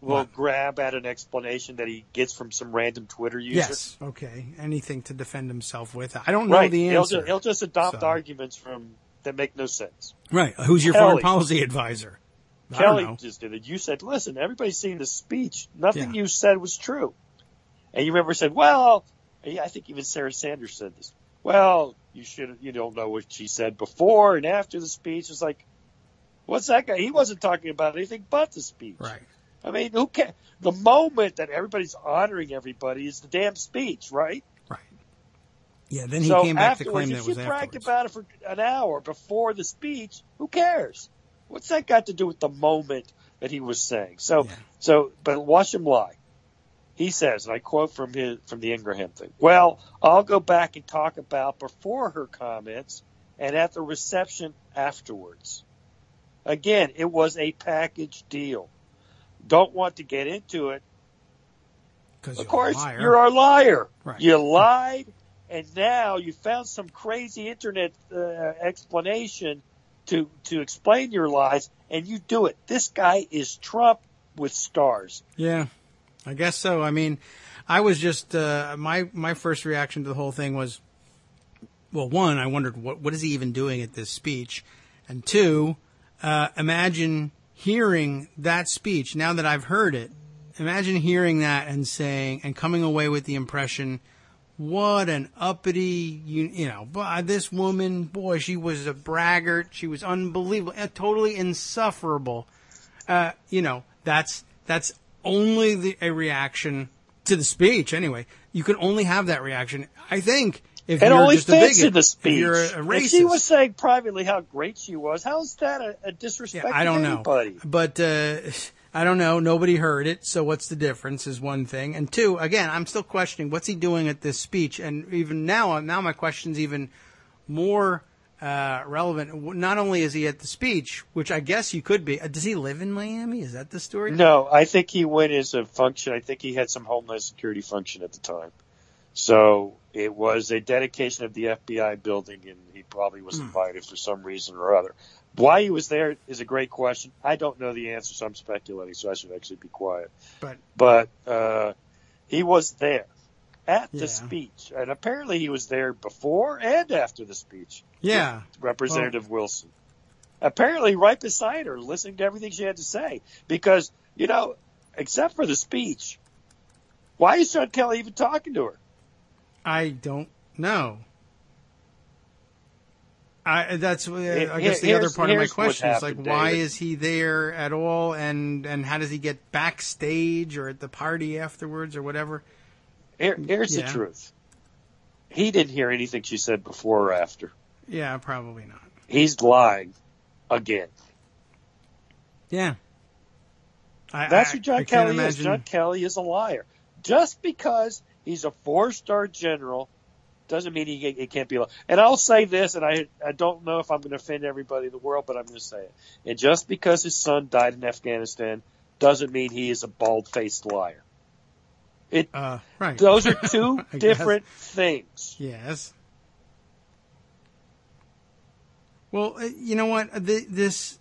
will grab at an explanation that he gets from some random Twitter user? Yes, okay. Anything to defend himself with. I don't know the answer. He'll just adopt arguments that make no sense. Right. Who's your foreign policy advisor? Kelly just did it. You said, listen, everybody's seen the speech. Nothing you said was true. And you remember said, well, I think even Sarah Sanders said this. Well, you don't know what she said before and after the speech. It's like, what's that guy? He wasn't talking about anything but the speech. Right. I mean, who cares? The moment that everybody's honoring everybody is the damn speech, right? Right. Yeah, then he came back to claim that it was afterwards. If you bragged about it for an hour before the speech, who cares? What's that got to do with the moment that he was saying? But watch him lie. He says, and I quote from the Ingraham thing, well, I'll go back and talk about before her comments and at the reception afterwards. Again, it was a package deal. Don't want to get into it. Of course, you're a liar. Right. You lied, and now you found some crazy internet explanation to explain your lies, and you do it. This guy is Trump with stars. Yeah, I guess so. I mean, I was just my first reaction to the whole thing was, well, one, I wondered what is he even doing at this speech, and two, imagine hearing that speech. Now that I've heard it, imagine hearing that and saying and coming away with the impression, what an uppity, this woman, boy, she was a braggart. She was unbelievable, totally insufferable. That's only a reaction to the speech. Anyway, you can only have that reaction, I think, if it you're only just a fits bigot. in the speech. If you're a racist. If she was saying privately how great she was, how is that a disrespect I don't to anybody? know. But I don't know. Nobody heard it, so what's the difference is one thing. And two, again, I'm still questioning what's he doing at this speech. And even now my question's even more relevant. Not only is he at the speech, which I guess you could be. Does he live in Miami? Is that the story? No, I think he went as a function. I think he had some Homeland Security function at the time. So it was a dedication of the FBI building, and he probably was invited for some reason or other. Why he was there is a great question. I don't know the answer, so I'm speculating, so I should actually be quiet. But he was there at the speech, and apparently he was there before and after the speech. Yeah. Representative Wilson. Apparently right beside her, listening to everything she had to say. Because, except for the speech, why is John Kelly even talking to her? I don't know. I guess the other part of my question is why is he there at all, and how does he get backstage or at the party afterwards or whatever? Here's the truth. He didn't hear anything she said before or after. Yeah, probably not. He's lying again. Yeah. That's who John Kelly is. John Kelly is a liar. Just because he's a 4-star general doesn't mean he can't be a liar. And I'll say this, and I don't know if I'm going to offend everybody in the world, but I'm going to say it. And just because his son died in Afghanistan doesn't mean he is a bald-faced liar. Right. Those are two different things. Yes. Well, you know what? This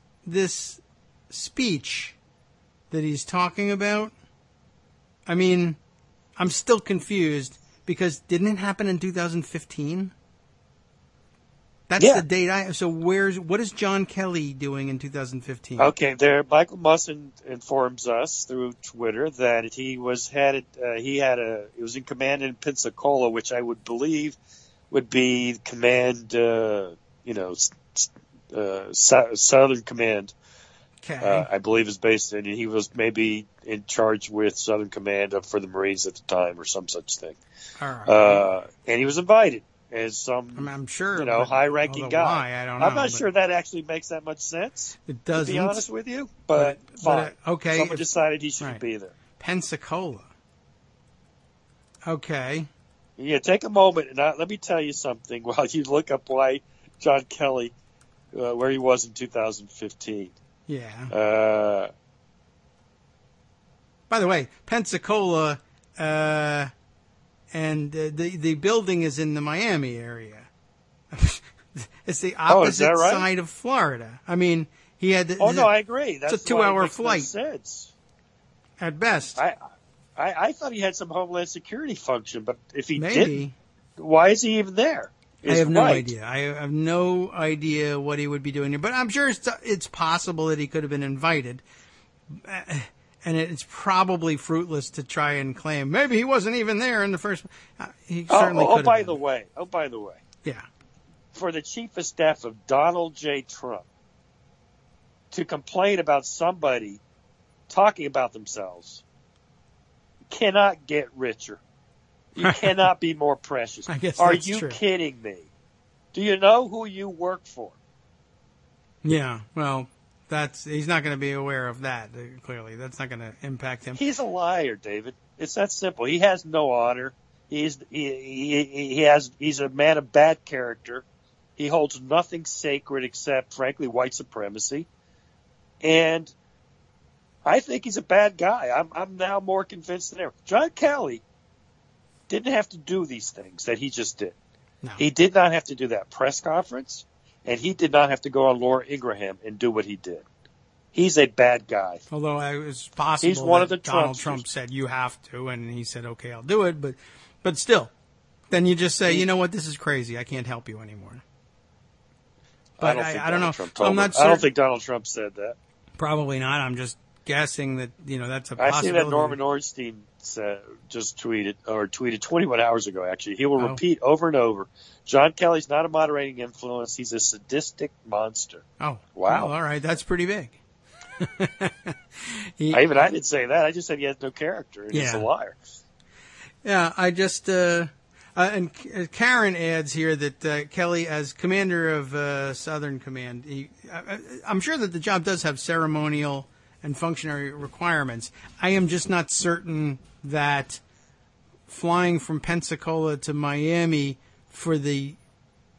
speech that he's talking about, I mean, I'm still confused because didn't it happen in 2015? That's the date So what is John Kelly doing in 2015? Okay, Michael Musson informs us through Twitter that he was in command in Pensacola, which I would believe would be command, Southern Command. Okay. I believe is based in. He was maybe in charge with Southern Command for the Marines at the time, or some such thing. All right. And he was invited as some, I'm sure, high-ranking guy. Why, I don't know. I'm not sure that actually makes that much sense. It doesn't. To be honest with you, but fine. Okay. Someone decided he shouldn't be there. Pensacola. Okay. Yeah, take a moment and let me tell you something while you look up why John Kelly, where he was in 2015. Yeah. By the way, Pensacola, and the building is in the Miami area. It's the opposite side of Florida. I mean, he had. I agree. It's a 2-hour flight. At best. I thought he had some Homeland Security function, but if he didn't, why is he even there? I have no idea. I have no idea what he would be doing here, but I'm sure it's possible that he could have been invited. And it's probably fruitless to try and claim maybe he wasn't even there in the first. He certainly could have. By the way. Yeah. For the chief of staff of Donald J. Trump to complain about somebody talking about themselves cannot get richer. You cannot be more precious. I guess Are that's you true. kidding me? Do you know who you work for? Yeah, well, he's not going to be aware of that, clearly. That's not going to impact him. He's a liar, David. It's that simple. He has no honor. He's a man of bad character. He holds nothing sacred except, frankly, white supremacy. And I think he's a bad guy. I'm now more convinced than ever. John Kelly didn't have to do these things that he just did. No. He did not have to do that press conference, and he did not have to go on Laura Ingraham and do what he did. He's a bad guy. Although it's possible He's one of the Donald Trumpsters. Trump said you have to, and he said, okay, I'll do it. But still, then you just say, you know what, this is crazy. I can't help you anymore. But I don't know. I'm not certain. I don't think Donald Trump said that. Probably not. I'm just guessing that, that's a I possibility. see that Norman Ornstein just tweeted 21 hours ago, actually. He will repeat over and over, John Kelly's not a moderating influence. He's a sadistic monster. Oh. Wow. Well, all right. That's pretty big. I didn't say that. I just said he has no character and he's a liar. Yeah, I just and Karen adds here that Kelly, as commander of Southern Command, I'm sure that the job does have ceremonial and functionary requirements. I am just not certain that flying from Pensacola to Miami for the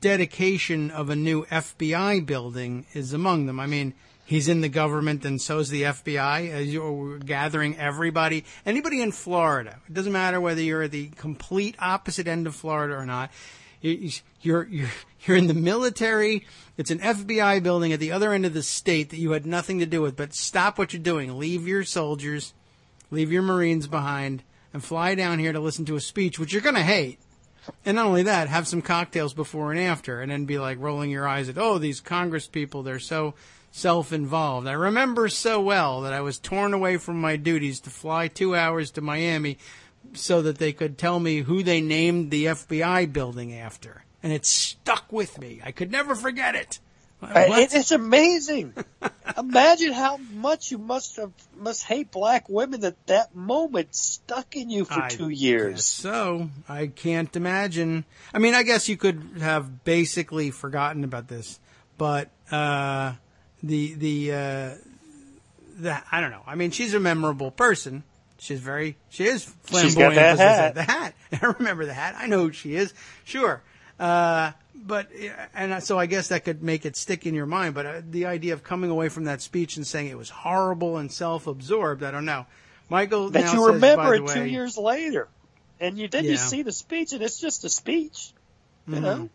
dedication of a new FBI building is among them. I mean, he's in the government, and so is the FBI. As you're gathering everybody, anybody in Florida. It doesn't matter whether you're at the complete opposite end of Florida or not. You're in the military. It's an FBI building at the other end of the state that you had nothing to do with. But stop what you're doing. Leave your soldiers, leave your Marines behind, and fly down here to listen to a speech, which you're going to hate. And not only that, have some cocktails before and after, and then be like rolling your eyes at, these Congress people, they're so self-involved. I remember so well that I was torn away from my duties to fly 2 hours to Miami so that they could tell me who they named the FBI building after. And it stuck with me. I could never forget it. It's amazing. Imagine how much you must hate black women that moment stuck in you for 2 years. So I can't imagine. I mean, I guess you could have basically forgotten about this, but the I don't know. I mean, she's a memorable person. She is flamboyant. She's got that hat. The hat. I remember the hat. I know who she is. Sure. So I guess that could make it stick in your mind. But the idea of coming away from that speech and saying it was horrible and self-absorbed, I don't know. Michael that now you says, remember by it the way, 2 years later, and you see the speech, and it's just a speech. You know,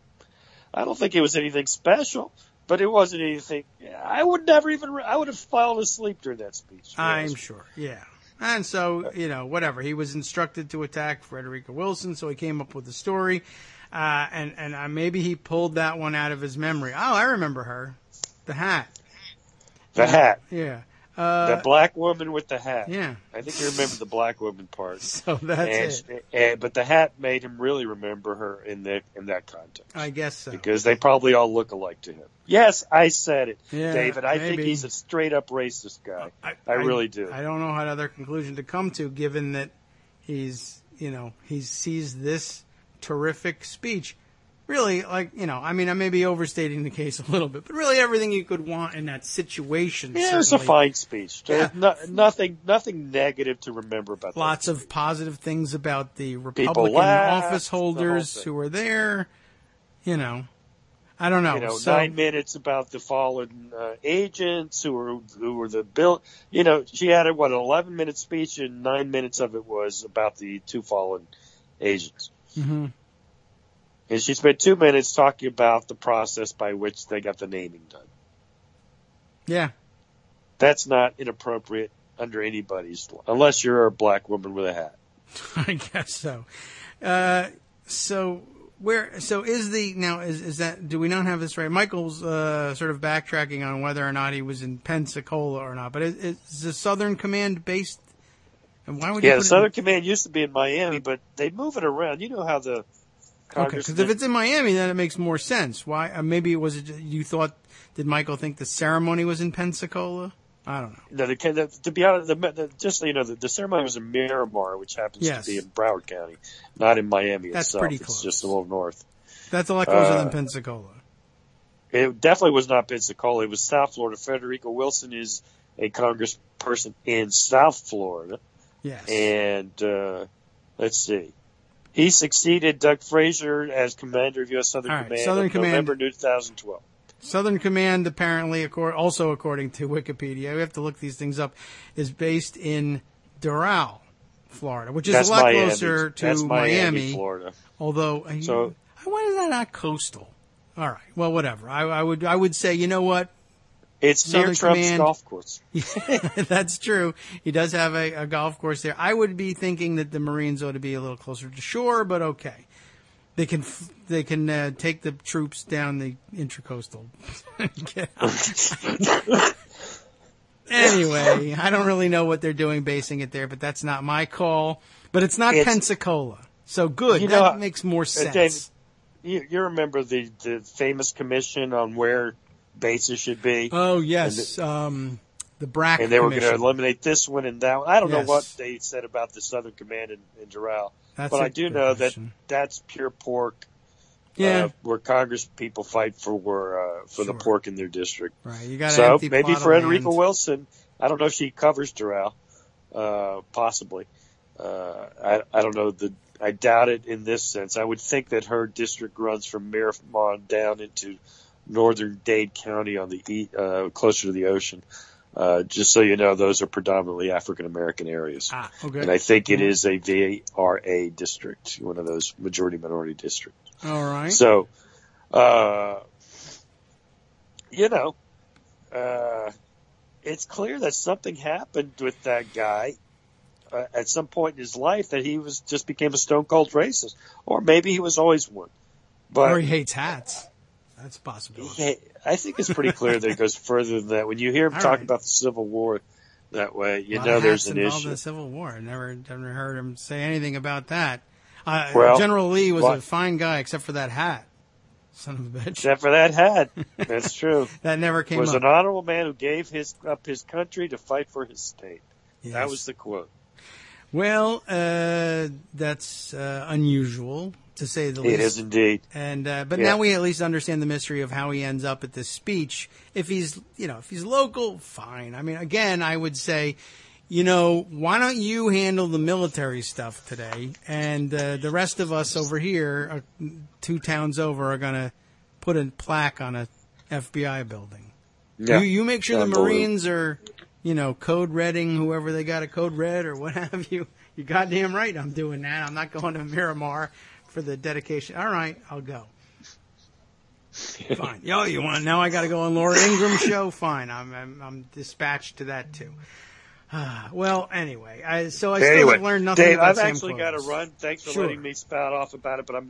I don't think it was anything special, but it wasn't anything. I would have fallen asleep during that speech. I'm sure. Yeah. And so, whatever. He was instructed to attack Frederica Wilson, so he came up with the story. And maybe he pulled that one out of his memory. Oh, I remember her. The hat. The hat. Yeah. The black woman with the hat. Yeah. I think you remember the black woman part. So that's it. But the hat made him really remember her in that context. I guess so. Because they probably all look alike to him. Yes, I said it, yeah, David. I maybe. think he's a straight-up racist guy. I really do. I don't know what other conclusion to come to, given that he sees this terrific speech. Really, I may be overstating the case a little bit, but really everything you could want in that situation. Yeah, it was a fine speech. Yeah. Nothing negative to remember about that. Lots of positive things about the Republican office holders who were there. I don't know. 9 minutes about the fallen agents who were the bill. She had an 11-minute speech, and 9 minutes of it was about the two fallen agents. Mm-hmm. And she spent 2 minutes talking about the process by which they got the naming done. Yeah. That's not inappropriate under anybody's law, unless you're a black woman with a hat. I guess so. Is that, do we not have this right? Michael's sort of backtracking on whether or not he was in Pensacola or not, but is the Southern Command based? And why would the Southern Command used to be in Miami, but they move it around. You know how the Congress. Okay, because if it's in Miami, then it makes more sense. Why? Maybe it was. You thought? Did Michael think the ceremony was in Pensacola? I don't know. No, to be honest, the ceremony was in Miramar, which happens to be in Broward County, not in Miami That's itself. Pretty close. It's just a little north. That's a lot closer than Pensacola. It definitely was not Pensacola. It was South Florida. Frederica Wilson is a congressperson in South Florida. Yes. And let's see. He succeeded Doug Frazier as commander of U.S. Southern Command in November 2012. Southern Command, apparently, also according to Wikipedia, we have to look these things up, is based in Doral, Florida, which is a lot closer to Miami, Florida. Although, why is that not coastal? All right. Well, whatever. I would say, you know what? It's near Southern Trump's Command. golf course. That's true. He does have a golf course there. I would be thinking that the Marines ought to be a little closer to shore, but okay. They can take the troops down the intracoastal. Get out. Anyway, I don't really know what they're doing basing it there, but that's not my call. But it's not Pensacola. So good. That makes more sense. David, you remember the famous commission on where bases should be? Oh, yes. The BRAC And they were commission. going to eliminate this one and that one. I don't know Yes. what they said about the Southern Command in Doral. That's But a I do good know question. that's pure pork. Yeah. Where Congress people fight for the Sure. pork in their district. Right. You got an So empty maybe plot for of Enrico land. Wilson, I don't know if she covers Doral. Possibly. I don't know. I doubt it in this sense. I would think that her district runs from Miramont down into northern Dade County on the closer to the ocean. Just so you know, those are predominantly African American areas. Okay. And I think it is a VRA district, one of those majority minority districts. All right. So, it's clear that something happened with that guy at some point in his life that he just became a stone cold racist, or maybe he was always one. But Or he hates hats. That's a possibility. I think it's pretty clear that it goes further than that. When you hear him All talk right. about the Civil War that way, you A lot know of there's hats an involved in issue. the Civil War. I never heard him say anything about that. Well, General Lee was what? a fine guy, except for that hat. Son of a bitch. Except for that hat. That's true. That never came Was up. an honorable man who gave up his country to fight for his state. Yes. That was the quote. Well, that's unusual, to say the least. It is indeed. And but Yeah. now we at least understand the mystery of how he ends up at this speech. If he's local, fine. I mean, again, I would say, why don't you handle the military stuff today, and the rest of us over here, 2 towns over, are going to put a plaque on a FBI building. Yeah. You make sure the Unbelievable. Marines are, code redding whoever they got to code red or what have you. You're goddamn right I'm doing that. I'm not going to Miramar for the dedication. All right, I'll go. Fine. You want now? I got to go on Laura Ingram's show. Fine. I'm dispatched to that too. Well, anyway, I still have learned nothing Dave, about I've Sam actually got to Clovis. run. Thanks for Sure. letting me spout off about it, but I'm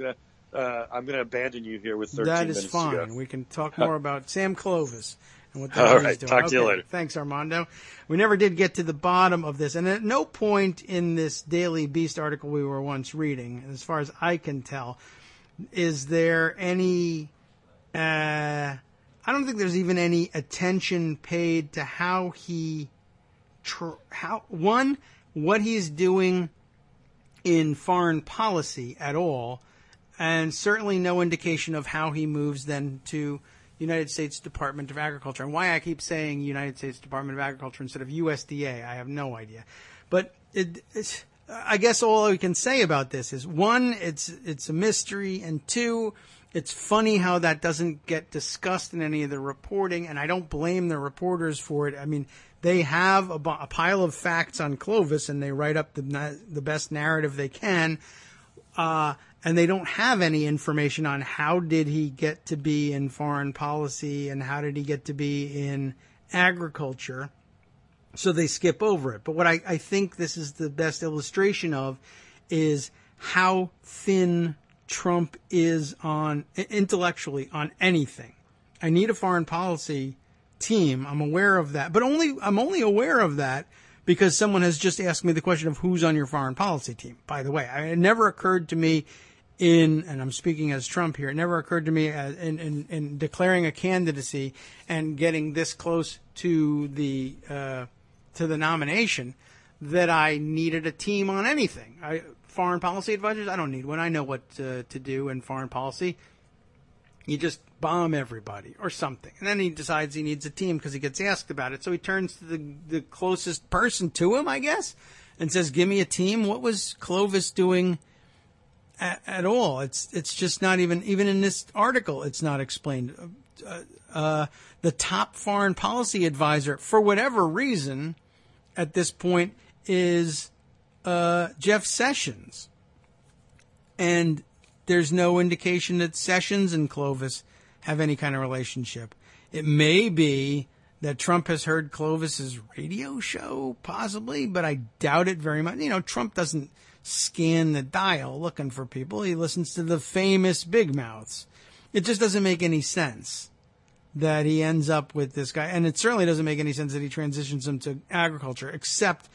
gonna abandon you here with 13 That minutes is to fine. go. We can talk more about Sam Clovis and what the All hell he's right. doing. Talk to you Okay. later. Thanks, Armando. We never did get to the bottom of this, and at no point in this Daily Beast article we were once reading, as far as I can tell, is there any. I don't think there's even any attention paid to how he. What he's doing in foreign policy at all, and certainly no indication of how he moves then to United States Department of Agriculture. And why I keep saying United States Department of Agriculture instead of USDA, I have no idea. But I guess all we can say about this is, 1, it's a mystery, and 2, it's funny how that doesn't get discussed in any of the reporting, and I don't blame the reporters for it. I mean, they have a pile of facts on Clovis, and they write up the best narrative they can, and they don't have any information on how did he get to be in foreign policy and how did he get to be in agriculture, so they skip over it. But what I think this is the best illustration of is how thin Trump is intellectually on anything. I need a foreign policy team. I'm aware of that, but I'm only aware of that because someone has just asked me the question of who's on your foreign policy team. By the way, it never occurred to me and I'm speaking as Trump here, it never occurred to me in declaring a candidacy and getting this close to the nomination that I needed a team on anything. Foreign policy advisors, I don't need one. I know what to do in foreign policy. You just bomb everybody or something. And then he decides he needs a team because he gets asked about it. So he turns to the closest person to him, I guess, and says, give me a team. What was Clovis doing at all? It's just not even in this article, it's not explained. The top foreign policy advisor, for whatever reason, at this point, is Jeff Sessions. And there's no indication that Sessions and Clovis have any kind of relationship. It may be that Trump has heard Clovis's radio show, possibly, but I doubt it very much. Trump doesn't scan the dial looking for people. He listens to the famous big mouths. It just doesn't make any sense that he ends up with this guy. And it certainly doesn't make any sense that he transitions him to agriculture, except,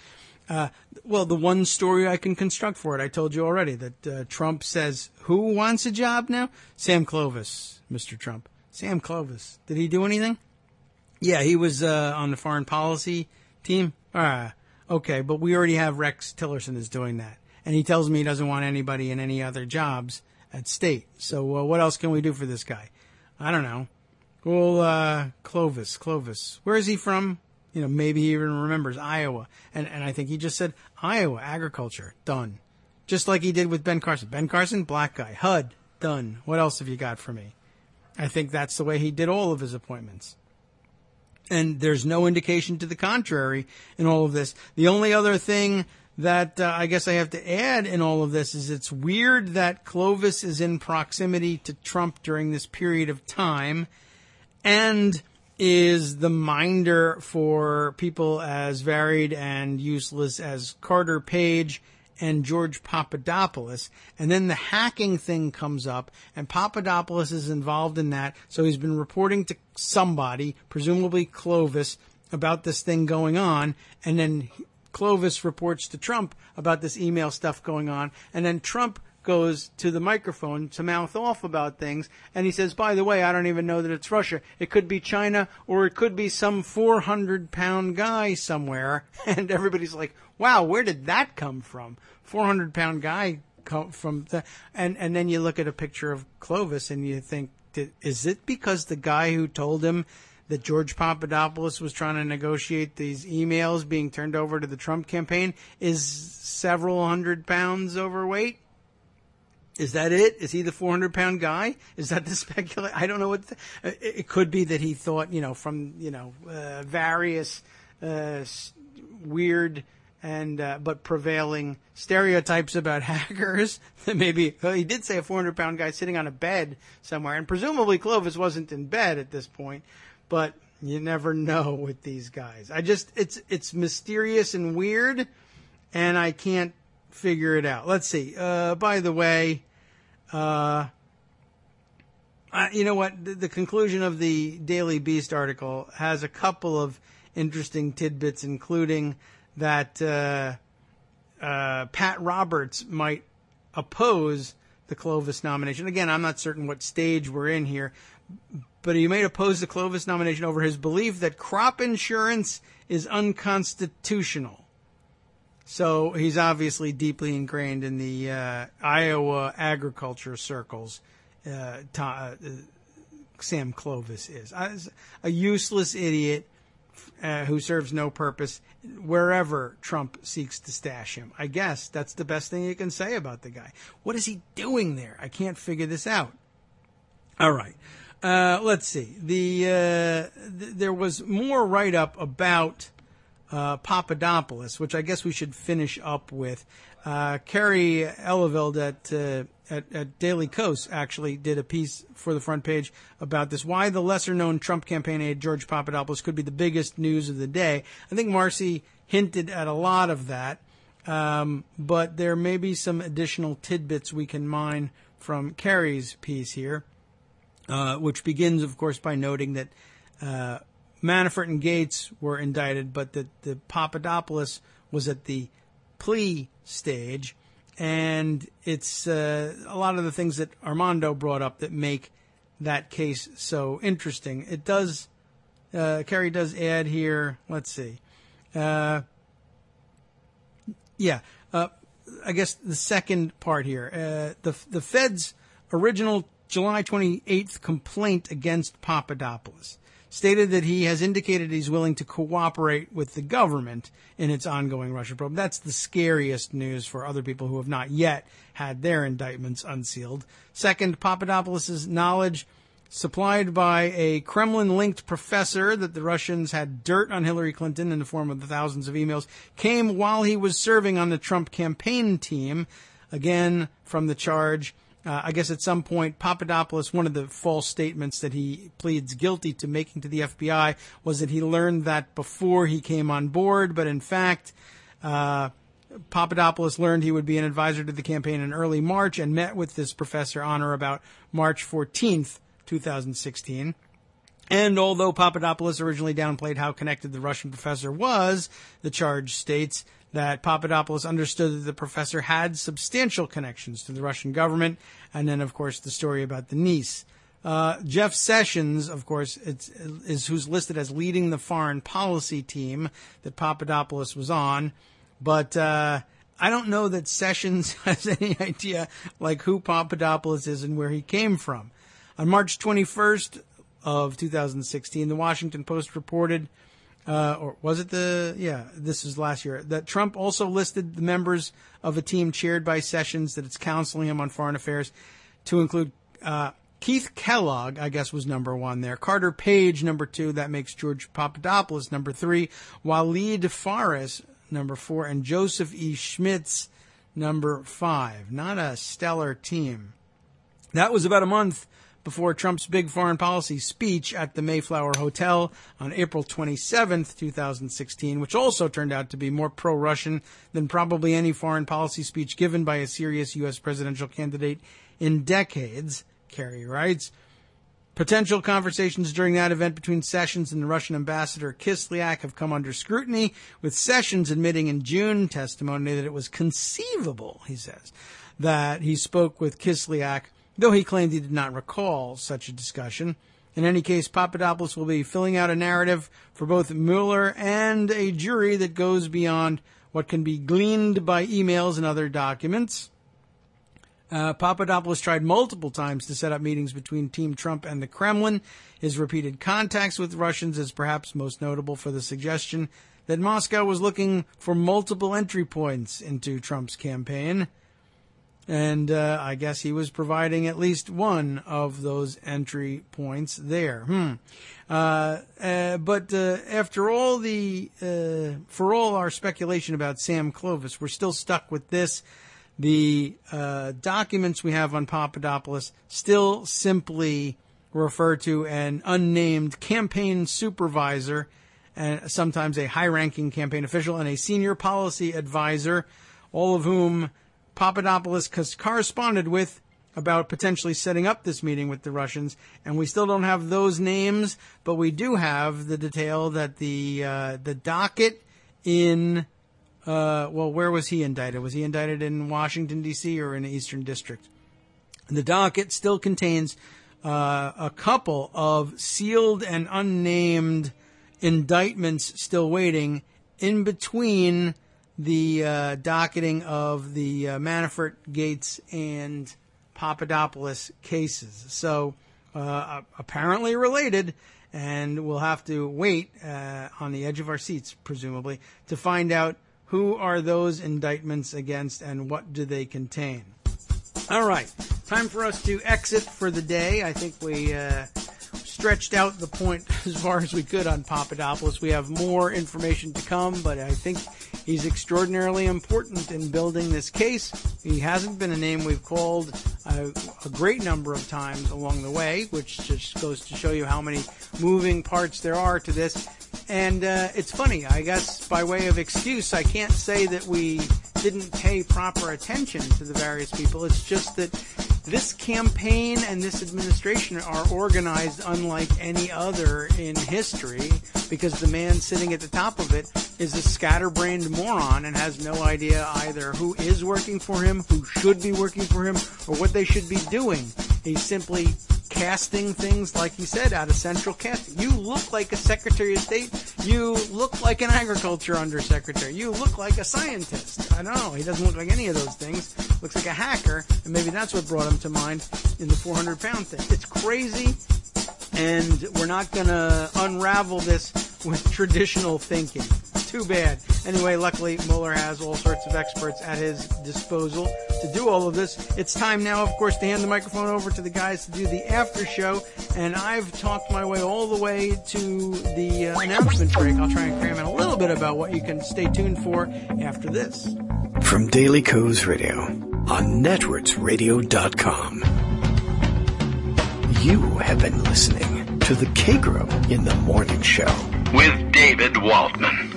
the one story I can construct for it. I told you already that Trump says, who wants a job now? Sam Clovis, Mr. Trump. Sam Clovis. Did he do anything? Yeah, he was on the foreign policy team. Okay, but we already have Rex Tillerson is doing that. And he tells me he doesn't want anybody in any other jobs at state. So what else can we do for this guy? I don't know. Well, Clovis. Where is he from? Maybe he even remembers Iowa. And I think he just said Iowa, agriculture, done. Just like he did with Ben Carson. Ben Carson, black guy. HUD, done. What else have you got for me? I think that's the way he did all of his appointments. And there's no indication to the contrary in all of this. The only other thing that I guess I have to add in all of this is it's weird that Clovis is in proximity to Trump during this period of time and is the minder for people as varied and useless as Carter Page and George Papadopoulos. And then the hacking thing comes up, and Papadopoulos is involved in that. So he's been reporting to somebody, presumably Clovis, about this thing going on. And then Clovis reports to Trump about this email stuff going on. And then Trump goes to the microphone to mouth off about things. And he says, by the way, I don't even know that it's Russia. It could be China, or it could be some 400-pound guy somewhere. And everybody's like, wow, where did that come from? 400-pound guy come from the, and then you look at a picture of Clovis and you think, is it because the guy who told him that George Papadopoulos was trying to negotiate these emails being turned over to the Trump campaign is several 100 pounds overweight? Is that it? Is he the 400-pound guy? Is that the speculation? I don't know what. It could be that he thought, from various weird and but prevailing stereotypes about hackers. That maybe he did say a 400-pound guy sitting on a bed somewhere, and presumably Clovis wasn't in bed at this point. But you never know with these guys. It's mysterious and weird, and I can't figure it out. Let's see. By the way. You know what? The conclusion of the Daily Beast article has a couple of interesting tidbits, including that Pat Roberts might oppose the Clovis nomination. Again, I'm not certain what stage we're in here, but he may oppose the Clovis nomination over his belief that crop insurance is unconstitutional. So he's obviously deeply ingrained in the Iowa agriculture circles. Sam Clovis is a useless idiot who serves no purpose wherever Trump seeks to stash him. I guess that's the best thing you can say about the guy. What is he doing there? I can't figure this out. All right. Let's see. There was more write-up about Papadopoulos, which I guess we should finish up with. Carrie Eleveld at Daily Kos actually did a piece for the front page about this, why the lesser-known Trump campaign aide George Papadopoulos could be the biggest news of the day. I think Marcy hinted at a lot of that, but there may be some additional tidbits we can mine from Carrie's piece here, which begins, of course, by noting that Manafort and Gates were indicted, but that the Papadopoulos was at the plea stage. And it's a lot of the things that Armando brought up that make that case so interesting. It does, Kerry does add here, let's see. I guess the second part here. The Fed's original July 28th complaint against Papadopoulos stated that he has indicated he's willing to cooperate with the government in its ongoing Russia probe. That's the scariest news for other people who have not yet had their indictments unsealed. Second, Papadopoulos' knowledge supplied by a Kremlin-linked professor that the Russians had dirt on Hillary Clinton in the form of the thousands of emails came while he was serving on the Trump campaign team, again from the charge I guess at some point, Papadopoulos, one of the false statements that he pleads guilty to making to the FBI was that he learned that before he came on board. But in fact, Papadopoulos learned he would be an advisor to the campaign in early March and met with this professor on or about March 14th, 2016. And although Papadopoulos originally downplayed how connected the Russian professor was, the charge states that Papadopoulos understood that the professor had substantial connections to the Russian government. And then, of course, the story about the niece. Jeff Sessions, of course, is who's listed as leading the foreign policy team that Papadopoulos was on. But I don't know that Sessions has any idea like who Papadopoulos is and where he came from. On March 21st of 2016, the Washington Post reported, or was it this is last year, that Trump also listed the members of a team chaired by Sessions that it's counseling him on foreign affairs to include Keith Kellogg, I guess, was number 1 there. Carter Page, number 2. That makes George Papadopoulos number 3. Waleed Faris, number 4. And Joseph E. Schmitz, number 5. Not a stellar team. That was about a month before Trump's big foreign policy speech at the Mayflower Hotel on April 27th, 2016, which also turned out to be more pro-Russian than probably any foreign policy speech given by a serious U.S. presidential candidate in decades, Kerry writes. Potential conversations during that event between Sessions and the Russian ambassador Kislyak have come under scrutiny, with Sessions admitting in June testimony that it was conceivable, he says, that he spoke with Kislyak, though he claimed he did not recall such a discussion. In any case, Papadopoulos will be filling out a narrative for both Mueller and a jury that goes beyond what can be gleaned by emails and other documents. Papadopoulos tried multiple times to set up meetings between Team Trump and the Kremlin. His repeated contacts with Russians is perhaps most notable for the suggestion that Moscow was looking for multiple entry points into Trump's campaign. And I guess he was providing at least one of those entry points there. But after all for all our speculation about Sam Clovis, we're still stuck with this. The documents we have on Papadopoulos still simply refer to an unnamed campaign supervisor, and sometimes a high-ranking campaign official, and a senior policy advisor, all of whom Papadopoulos corresponded with about potentially setting up this meeting with the Russians. And we still don't have those names, but we do have the detail that the docket in, where was he indicted? Was he indicted in Washington, D.C. or in the Eastern District? The docket still contains a couple of sealed and unnamed indictments still waiting in between the docketing of the Manafort, Gates, and Papadopoulos cases. So apparently related, and we'll have to wait on the edge of our seats, presumably, to find out who are those indictments against and what do they contain. All right, time for us to exit for the day. I think we stretched out the point as far as we could on Papadopoulos. We have more information to come, but I think he's extraordinarily important in building this case. He hasn't been a name we've called a great number of times along the way, which just goes to show you how many moving parts there are to this. And it's funny, I guess by way of excuse, I can't say that we didn't pay proper attention to the various people. It's just that this campaign and this administration are organized unlike any other in history, because the man sitting at the top of it is a scatterbrained moron and has no idea either who is working for him, who should be working for him, or what they should be doing. He's simply casting things, like he said, out of central casting. You look like a Secretary of State. You look like an agriculture undersecretary. You look like a scientist. I don't know. He doesn't look like any of those things. Looks like a hacker, and maybe that's what brought him to mind in the 400-pound thing. It's crazy, and we're not going to unravel this with traditional thinking. Too bad. Anyway, luckily, Mueller has all sorts of experts at his disposal to do all of this. It's time now, of course, to hand the microphone over to the guys to do the after show, and I've talked my way all the way to the announcement break. I'll try and cram in a little bit about what you can stay tuned for after this. From Daily Kos Radio, on netrootsradio.com. You have been listening to the Kagro in the Morning Show with David Waldman.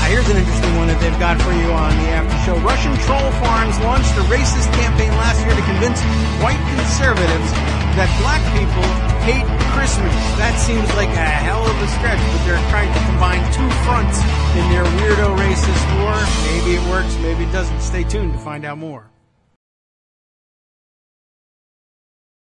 Here's an interesting one that they've got for you on the after show. Russian troll farms launched a racist campaign last year to convince white conservatives that black people hate Christmas. That seems like a hell of a stretch, but they're trying to combine two fronts in their weirdo racist war. Maybe it works, maybe it doesn't. Stay tuned to find out more.